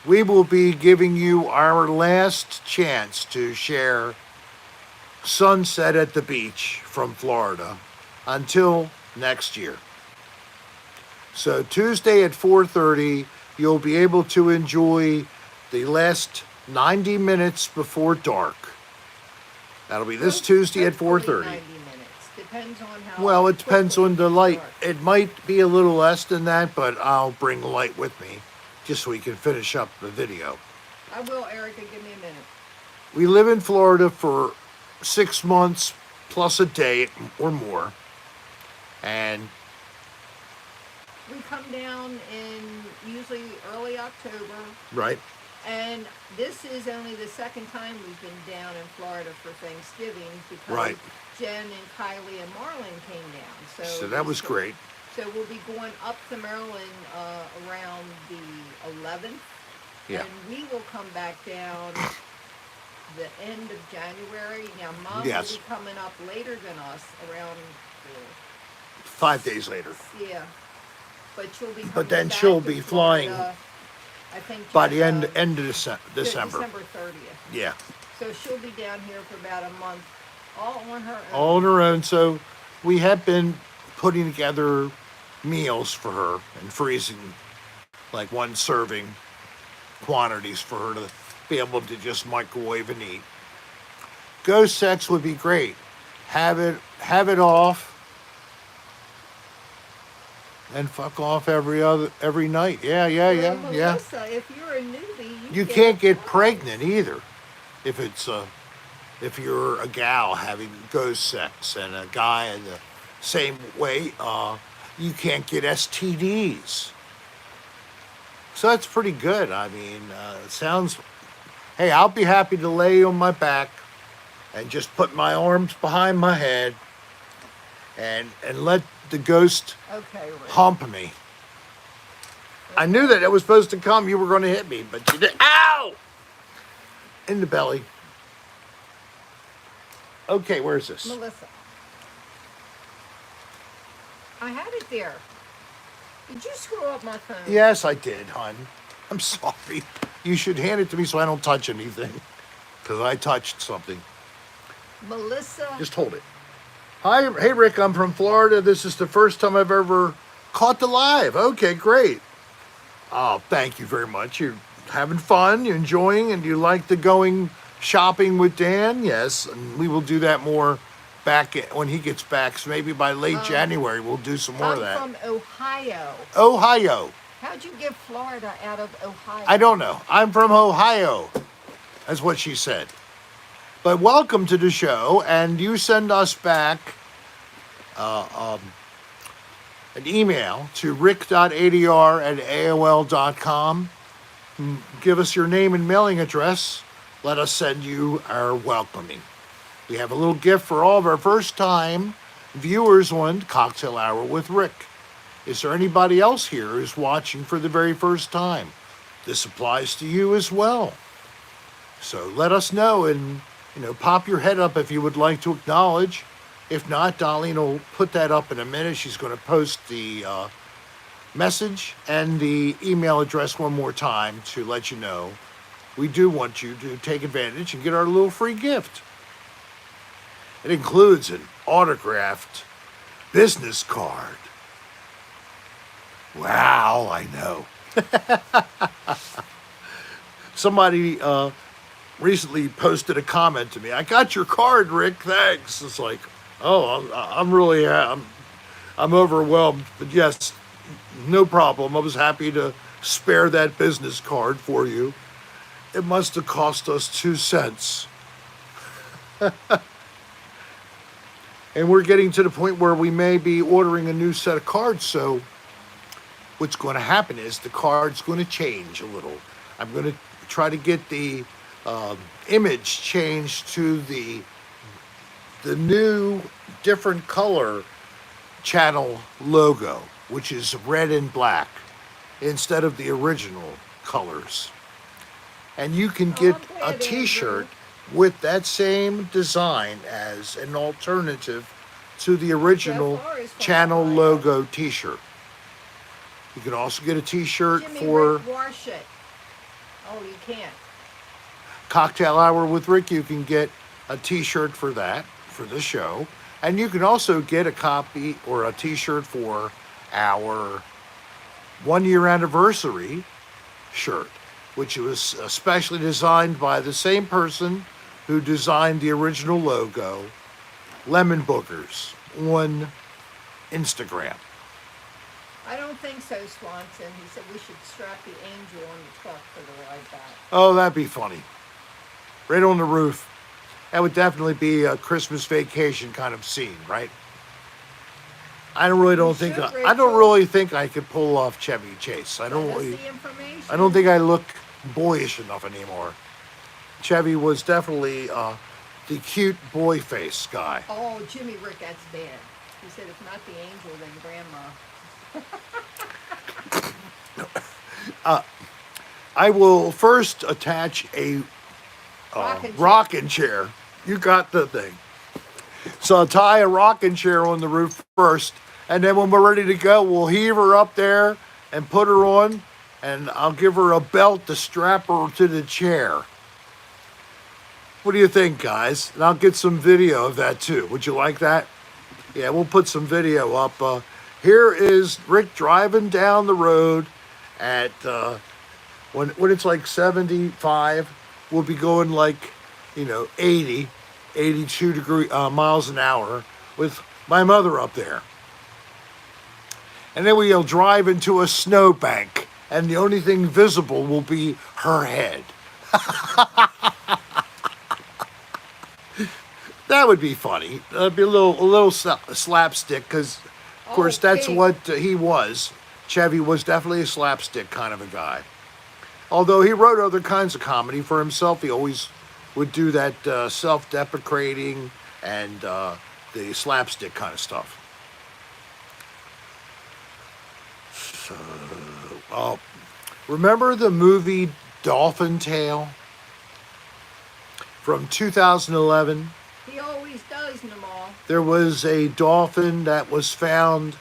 we will be giving you our last chance to share sunset at the beach from Florida until next year. So Tuesday at 4:30, you'll be able to enjoy the last 90 minutes before dark. That'll be this Tuesday at 4:30. 90 minutes. Depends on how. Well, it depends quickly on the we light. start. It might be a little less than that, but I'll bring light with me just so we can finish up the video. I will, Erica. Give me a minute. We live in Florida for 6 months plus a day or more. And We come down in usually early October, right, and this is only the second time we've been down in Florida for Thanksgiving because right. Jen and Kylie and Marlon came down. So that was great. So we'll be going up to Maryland around the 11th, Yeah. and we will come back down the end of January. Now, Mom Yes. will be coming up later than us, around 5 days later. yeah. But she'll be. But then back she'll to be Florida, flying I think by the end of of December. December 30th. Yeah. So she'll be down here for about a month, all on her own. All on her own. So we have been putting together meals for her and freezing like one serving quantities for her to be able to just microwave and eat. Ghost sex would be great. Have it off and fuck off every night. Yeah. Well, Melissa, if you're a newbie, You can't get pregnant either. If you're a gal having ghost sex and a guy in the same way, you can't get STDs. So that's pretty good. I mean, it sounds. Hey, I'll be happy to lay on my back and just put my arms behind my head and let the ghost Okay, Rick. hump me. I knew that it was supposed to come. You were going to hit me, but you did. Ow! In the belly. Okay, where's this? Melissa. I had it there. Did you screw up my phone? Yes, I did, hon. I'm sorry. You should hand it to me so I don't touch anything. Because I touched something. Melissa. Just hold it. Hi, hey Rick, I'm from Florida. This is the first time I've ever caught the live. Okay, great. Oh, thank you very much. You're having fun, you're enjoying, and you like the going shopping with Dan? Yes, and we will do that more when he gets back. So maybe by late January we'll do some more of that. I'm from Ohio. Ohio. How'd you get Florida out of Ohio? I don't know. I'm from Ohio. That's what she said. But welcome to the show, and you send us back an email to rick.adr@aol.com. Give us your name and mailing address. Let us send you our welcoming. We have a little gift for all of our first-time viewers on Cocktail Hour with Rick. Is there anybody else here who's watching for the very first time? This applies to you as well. So let us know and pop your head up if you would like to acknowledge. If not, Darlene will put that up in a minute. She's going to post the message and the email address one more time to let you know we do want you to take advantage and get our little free gift. It includes an autographed business card. Wow, I know. Somebody recently posted a comment to me. I got your card, Rick. Thanks. It's like, oh, I'm overwhelmed. But yes, no problem. I was happy to spare that business card for you. It must have cost us 2 cents. And we're getting to the point where we may be ordering a new set of cards. So what's going to happen is the card's going to change a little. I'm going to try to get the image changed to the new different color channel logo, which is red and black instead of the original colors. And you can get a t-shirt with that same design as an alternative to the original channel logo t-shirt. You can also get a t-shirt for Rick, wash it. Oh, you can't. Cocktail Hour with Rick. You can get a t-shirt for that, for the show. And you can also get a copy or a t-shirt for our 1-year anniversary shirt, which was especially designed by the same person who designed the original logo, Lemon Boogers, on Instagram. I don't think so, Swanson. He said we should strap the angel on the truck for the ride back. Oh, that'd be funny. Right on the roof. That would definitely be a Christmas vacation kind of scene, right? I don't think I could pull off Chevy Chase. Send us the information. I don't think I look boyish enough anymore. Chevy was definitely the cute boy face guy. Oh, Jimmy Rick, that's bad. He said if not the angel, then grandma. I will first attach a rocking chair. You got the thing. So I'll tie a rocking chair on the roof first, and then when we're ready to go, we'll heave her up there and put her on, and I'll give her a belt to strap her to the chair. What do you think, guys? And I'll get some video of that too. Would you like that? Yeah, we'll put some video up. Here is Rick driving down the road at when it's like 75. We'll be going like 80, 82 miles an hour with my mother up there. And then we'll drive into a snowbank, and the only thing visible will be her head. That would be funny. That'd be a little slapstick, because, of course, that's what he was. Chevy was definitely a slapstick kind of a guy. Although he wrote other kinds of comedy for himself, he always would do that self-deprecating and the slapstick kind of stuff. So, remember the movie Dolphin Tale from 2011? He always does, Namal. There was a dolphin that was found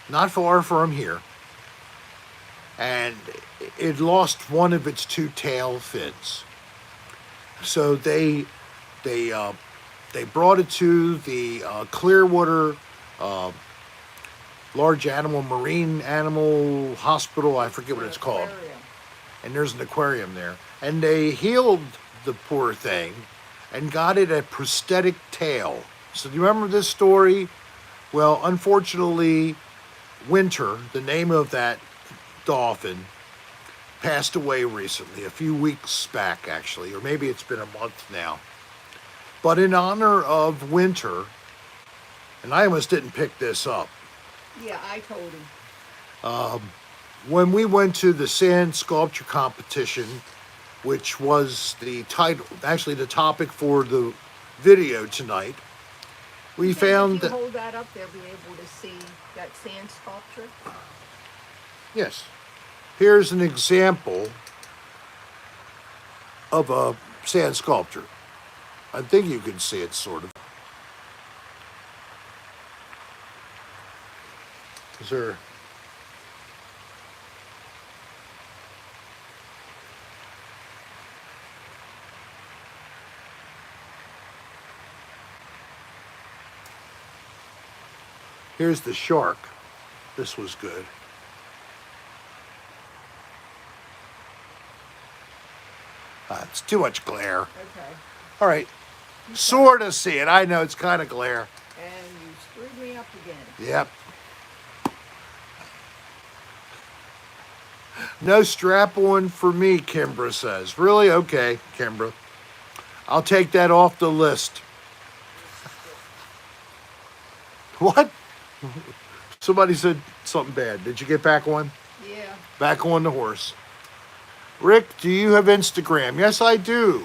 not far from here, and it lost one of its two tail fins. So they brought it to the Clearwater large animal, marine animal hospital. I forget what it's called. And there's an aquarium there. And they healed the poor thing and got it a prosthetic tail. So do you remember this story? Well, unfortunately, Winter, the name of that dolphin, passed away recently, a few weeks back actually, or maybe it's been a month now. But in honor of Winter, and I almost didn't pick this up. Yeah, I told him. When we went to the sand sculpture competition, which was the title, actually the topic for the video tonight, we found if you hold that up, they'll be able to see that sand sculpture. Yes. Here's an example of a sand sculpture. I think you can see it, sort of. Is there... Here's the shark. This was good. It's too much glare. Okay. All right. Sort of see it. I know it's kind of glare. And you screwed me up again. Yep. No strap on for me, Kimbra says. Really? Okay, Kimbra. I'll take that off the list. What? Somebody said something bad. Did you get back on? Yeah. Back on the horse. Rick, do you have Instagram? Yes, I do.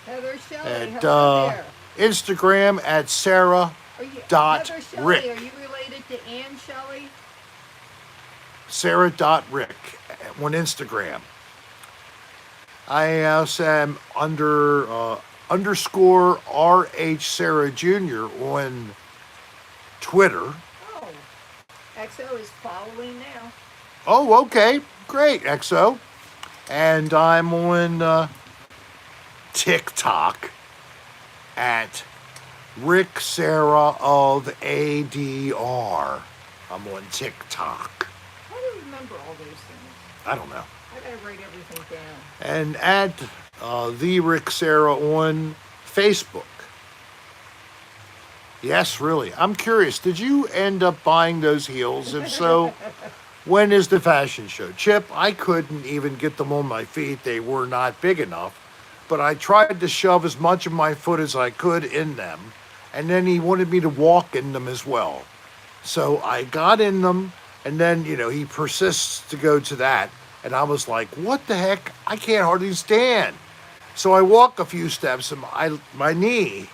Heather Shelley, At there. Instagram at Serra. Heather Shelley, Rick. are you related to Ann Shelley? Sarah.Rick on Instagram. I also am under underscore RH Sarah Jr. on Twitter. Oh, XO is following now. Oh, okay. Great, XO. And I'm on TikTok at Rick Serra of ADR. I'm on TikTok. How do you remember all those things? I don't know. I gotta write everything down. And at the Rick Serra on Facebook. Yes, really. I'm curious. Did you end up buying those heels? If so, when is the fashion show? Chip, I couldn't even get them on my feet. They were not big enough. But I tried to shove as much of my foot as I could in them. And then he wanted me to walk in them as well. So I got in them, and then, he persists to go to that. And I was like, what the heck? I can't hardly stand. So I walk a few steps, and my knee,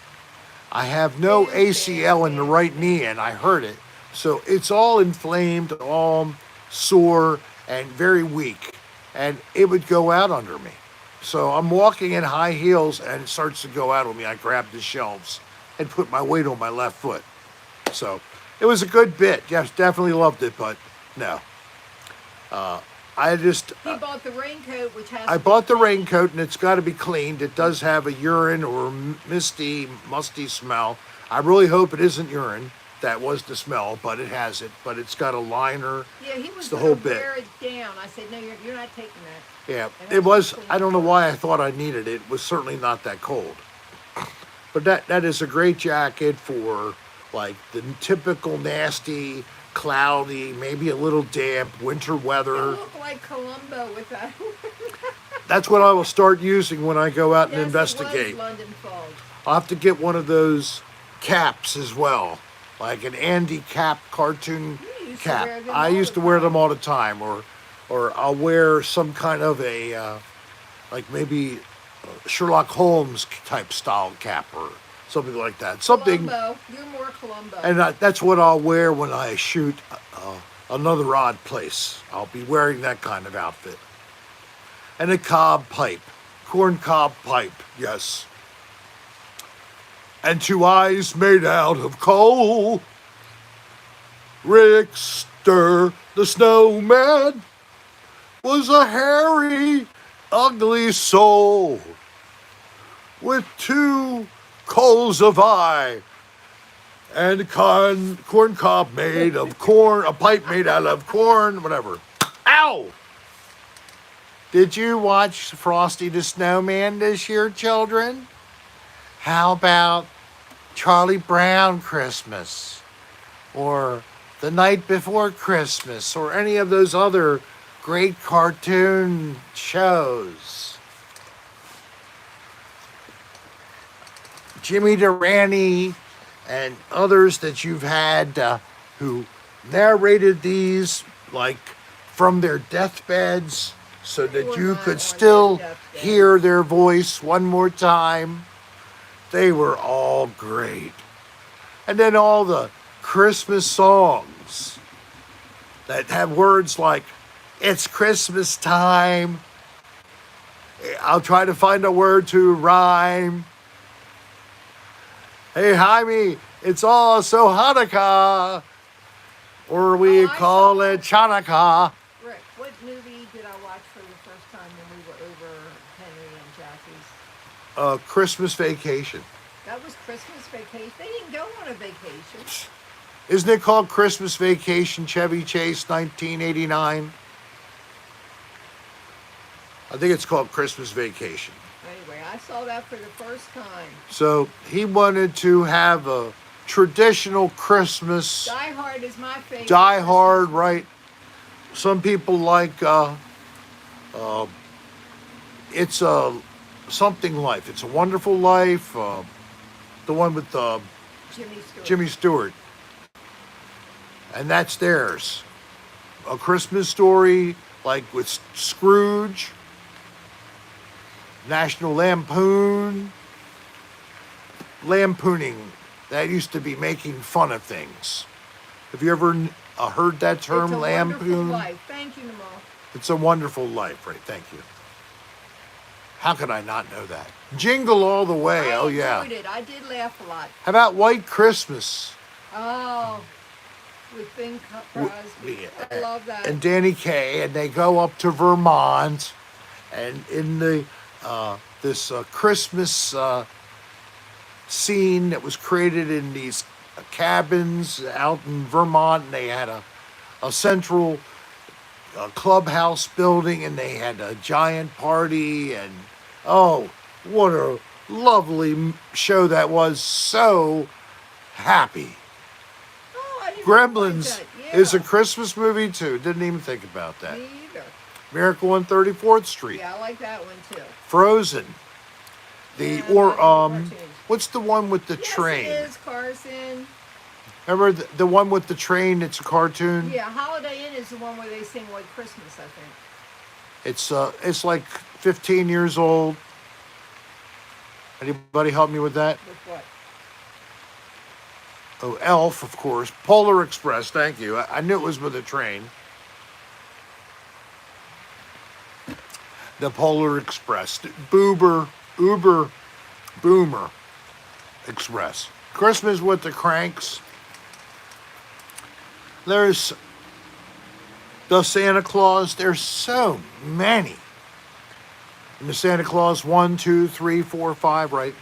I have no ACL in the right knee, and I hurt it. So it's all inflamed, all sore, and very weak. And it would go out under me. So I'm walking in high heels, and it starts to go out on me. I grab the shelves and put my weight on my left foot. So it was a good bit. Yes, definitely loved it, but no. He bought the raincoat, which has. I bought the raincoat, and it's got to be cleaned. It does have a urine or musty smell. I really hope it isn't urine. That was the smell, but it has it. But it's got a liner. Yeah, he was it's the whole bit. Wear it down. I said, no, you're not taking that. Yeah, it was. I don't know why I thought I needed it. It was certainly not that cold. But that is a great jacket for like the typical nasty, cloudy, maybe a little damp winter weather. You look like Columbo with that. That's what I will start using when I go out and investigate. It was London fog. I'll have to get one of those caps as well, like an Andy Cap cartoon cap. I used to wear them all the time, or I'll wear some kind of a like maybe Sherlock Holmes type style cap or something like that. Something. Columbo. You're more Columbo. And that's what I'll wear when I shoot another odd place. I'll be wearing that kind of outfit. And a cob pipe, corn cob pipe, yes. And 2 eyes made out of coal. Rickster the snowman was a hairy, ugly soul with 2 coals of eye and a corn cob made of corn, a pipe made out of corn, whatever. Ow! Did you watch Frosty the Snowman this year, children? How about Charlie Brown Christmas? Or The Night Before Christmas? Or any of those other great cartoon shows? Jimmy Durante and others that you've had who narrated these like from their deathbeds so that you could still hear their voice one more time. They were all great. And then all the Christmas songs that have words like, it's Christmas time. I'll try to find a word to rhyme. Hey, Jaime, it's also Hanukkah, or we call it Chanukah. Rick, what movie did I watch for the first time when we were over Henry and Jackie's? Christmas Vacation. That was Christmas Vacation? They didn't go on a vacation. Isn't it called Christmas Vacation, Chevy Chase, 1989? I think it's called Christmas Vacation. Anyway, I saw that for the first time. So he wanted to have a traditional Christmas. Die Hard is my favorite. Die Hard, right? Some people like it's a something life. It's a Wonderful Life. The one with Jimmy Stewart. And that's theirs. A Christmas Story, like with Scrooge. National Lampoon. Lampooning. That used to be making fun of things. Have you ever heard that term, lampoon? It's a Wonderful Life. Thank you, Namal. It's a Wonderful Life, right? Thank you. How could I not know that? Jingle All the Way. Oh, yeah. I enjoyed it. I did laugh a lot. How about White Christmas? Oh, with Bing Crosby. I love that. And Danny Kaye, and they go up to Vermont, and in the this Christmas scene that was created in these cabins out in Vermont, and they had a central clubhouse building, and they had a giant party, and oh, what a lovely show that was. So happy. Oh, I didn't Gremlins. like that. is a Yeah. Christmas movie too. Didn't even think about that. Me either. Miracle on 34th Street. Yeah, I like that one too. Frozen. Yeah, not in the cartoons. What's the one with the Yes, train? it is, Carson. Remember the one with the train? It's a cartoon. Yeah, Holiday Inn is the one where they sing White Christmas, I think. It's like 15 years old. Anybody help me with that? With what? Oh, Elf, of course. Polar Express. Thank you. I knew it was with a train. The Polar Express. Uber, Boomer Express. Christmas with the Cranks. There's the Santa Claus. There's so many. And the Santa Claus 1, 2, 3, 4, 5, right?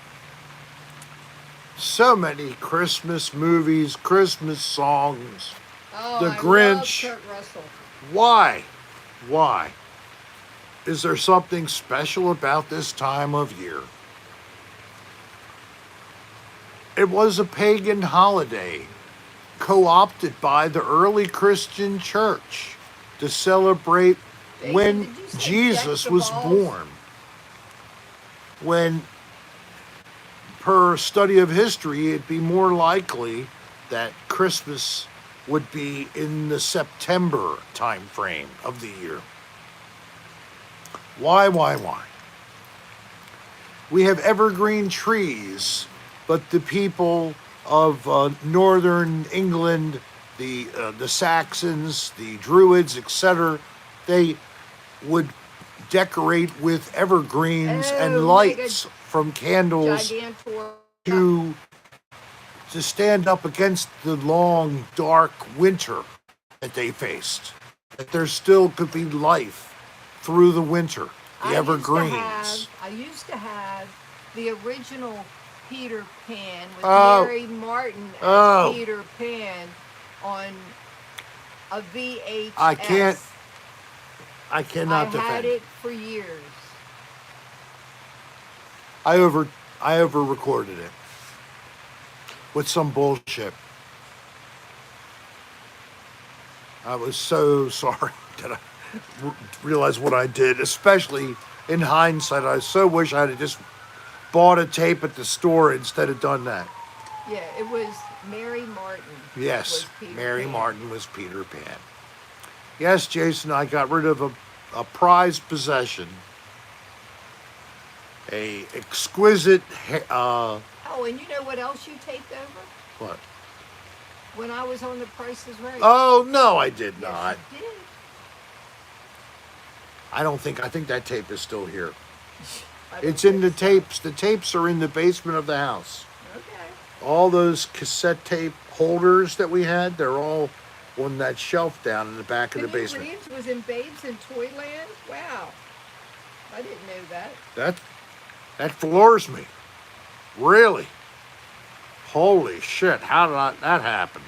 So many Christmas movies, Christmas songs. Oh, The I Grinch. love Kurt Russell. Why? Why? Is there something special about this time of year? It was a pagan holiday co-opted by the early Christian church to celebrate Jason, when did you say Jesus deck the was balls? born. When, per study of history, it'd be more likely that Christmas would be in the September time frame of the year. Why? We have evergreen trees, but the people of northern England, the Saxons, the Druids, etc., they would decorate with evergreens Oh, and lights from candles Gigantor. to stand up against the long, dark winter that they faced. That there still could be life through the winter. The evergreens. I used to have the original Peter Pan with Oh. Mary Martin as Oh. Peter Pan on a VHS. I cannot I defend. had it for years. I over recorded it with some bullshit. I was so sorry that I realized what I did, especially in hindsight. I so wish I had just bought a tape at the store instead of done that. Yeah, it was Mary Martin. Yes, was Peter Mary Pan. Martin was Peter Pan. Yes, Jason, I got rid of a prized possession. A exquisite, Oh, and you know what else you taped over? what? When I was on The Price is Right. Oh, no, I did Yes, not. you did. I think that tape is still here. I don't It's in the think so. tapes. The tapes are in the basement of the house. Okay. All those cassette tape holders that we had, they're all on that shelf down in the back of the Kenny basement. Reeves was in Babes in Toyland? Wow. I didn't know that. That floors me. Really? Holy shit, how did that happen?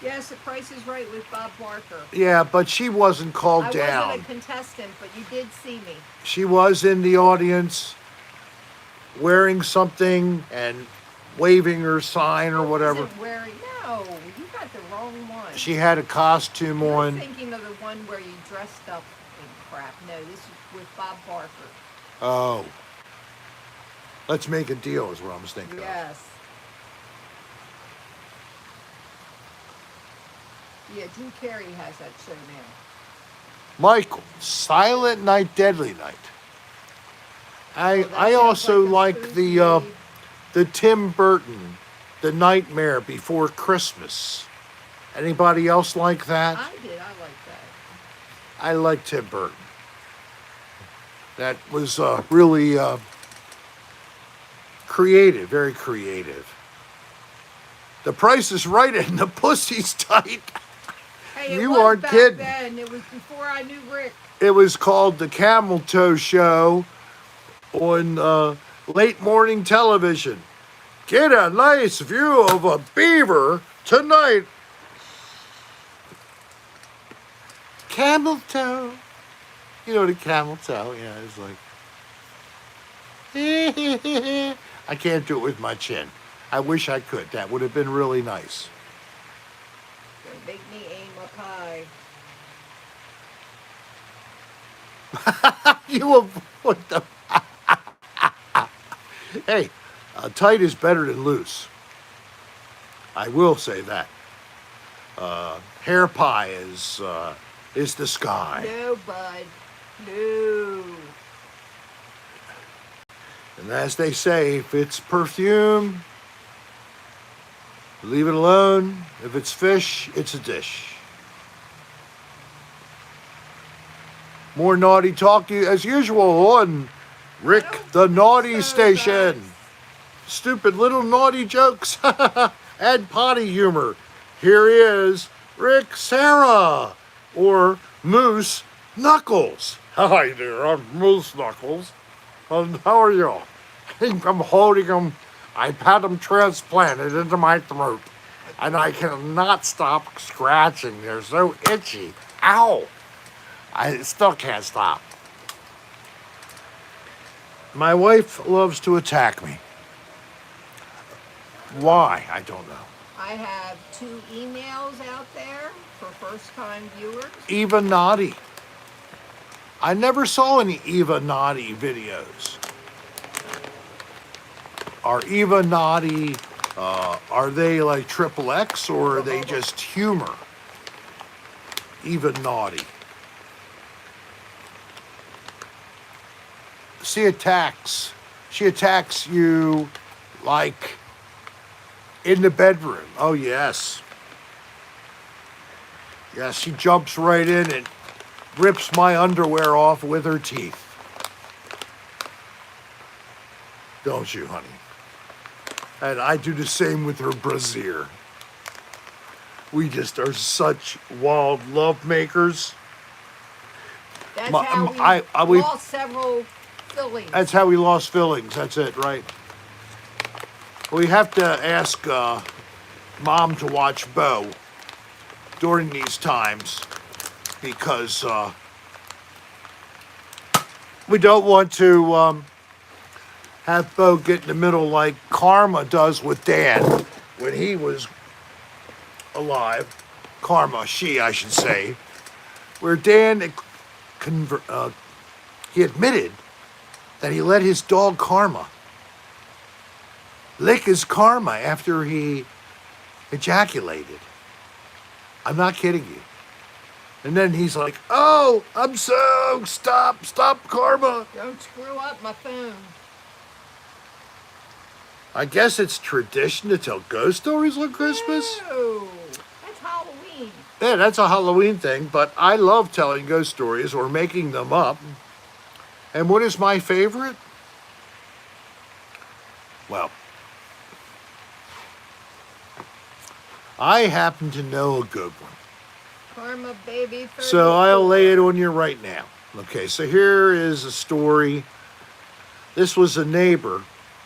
Yes, The Price is Right with Bob Barker. Yeah, but she wasn't called I down. wasn't a contestant, but you did see me. She was in the audience wearing something and waving her sign or I whatever. wasn't wearing, no, you got the wrong one. She had a costume You're on. thinking of the one where you dressed up in crap. No, this is with Bob Barker. Oh. Let's make a deal is what I was thinking of. Yes. Yeah, Drew Carey has that show now. Michael, Silent Night, Deadly Night. Oh, that I sounds also like a like spooky- the Tim Burton, The Nightmare Before Christmas. Anybody else like that? I did. I like that. I like Tim Burton. That was really creative, very creative. The Price is Right and the Pussy's Tight. Hey, it You was aren't back kidding. then. It was before I knew Rick. It was called the Camel Toe Show on late morning television. Get a nice view of a beaver tonight. Camel toe. You know the camel toe? Yeah, it's like. I can't do it with my chin. I wish I could. That would have been really nice. Make me aim up high. You what the? Hey, tight is better than loose. I will say that. Hair pie is the sky. No, bud. No. And as they say, if it's perfume, leave it alone. If it's fish, it's a dish. More naughty talk as usual on Rick the Naughty Station. Stupid little naughty jokes and potty humor. Here he is, Rick Serra, or Moose Knuckles. Hi there, I'm Moose Knuckles. How are you? I'm holding him. I've had him transplanted into my throat, and I cannot stop scratching. They're so itchy. Ow! I still can't stop. My wife loves to attack me. Why? I don't know. I have 2 emails out there for first-time viewers. Eva Naughty. I never saw any Eva Naughty videos. Are Eva Naughty, are they like XXX or are they just humor? Eva Naughty. She attacks you like in the bedroom. Oh, yes. Yes, she jumps right in and rips my underwear off with her teeth. Don't you, honey? And I do the same with her brassiere. We just are such wild love makers. That's My- how we- we lost several fillings. That's how we lost fillings. That's it, right? We have to ask Mom to watch Bo during these times because we don't want to have Bo get in the middle like Karma does with Dan when he was alive. Karma, I should say, where Dan he admitted that he let his dog Karma lick his karma after he ejaculated. I'm not kidding you. And then he's like, oh, I'm so, stop, Karma. Don't screw up my phone. I guess it's tradition to tell ghost stories on Christmas. No, that's Halloween. Yeah, that's a Halloween thing, but I love telling ghost stories or making them up. And what is my favorite? Well, I happen to know a good one. Karma baby. 34. So I'll lay it on you right now. Okay, so here is a story. This was a neighbor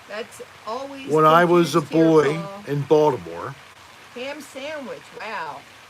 That's always when I was a confused here, boy Paul. in Baltimore. Ham sandwich. Wow.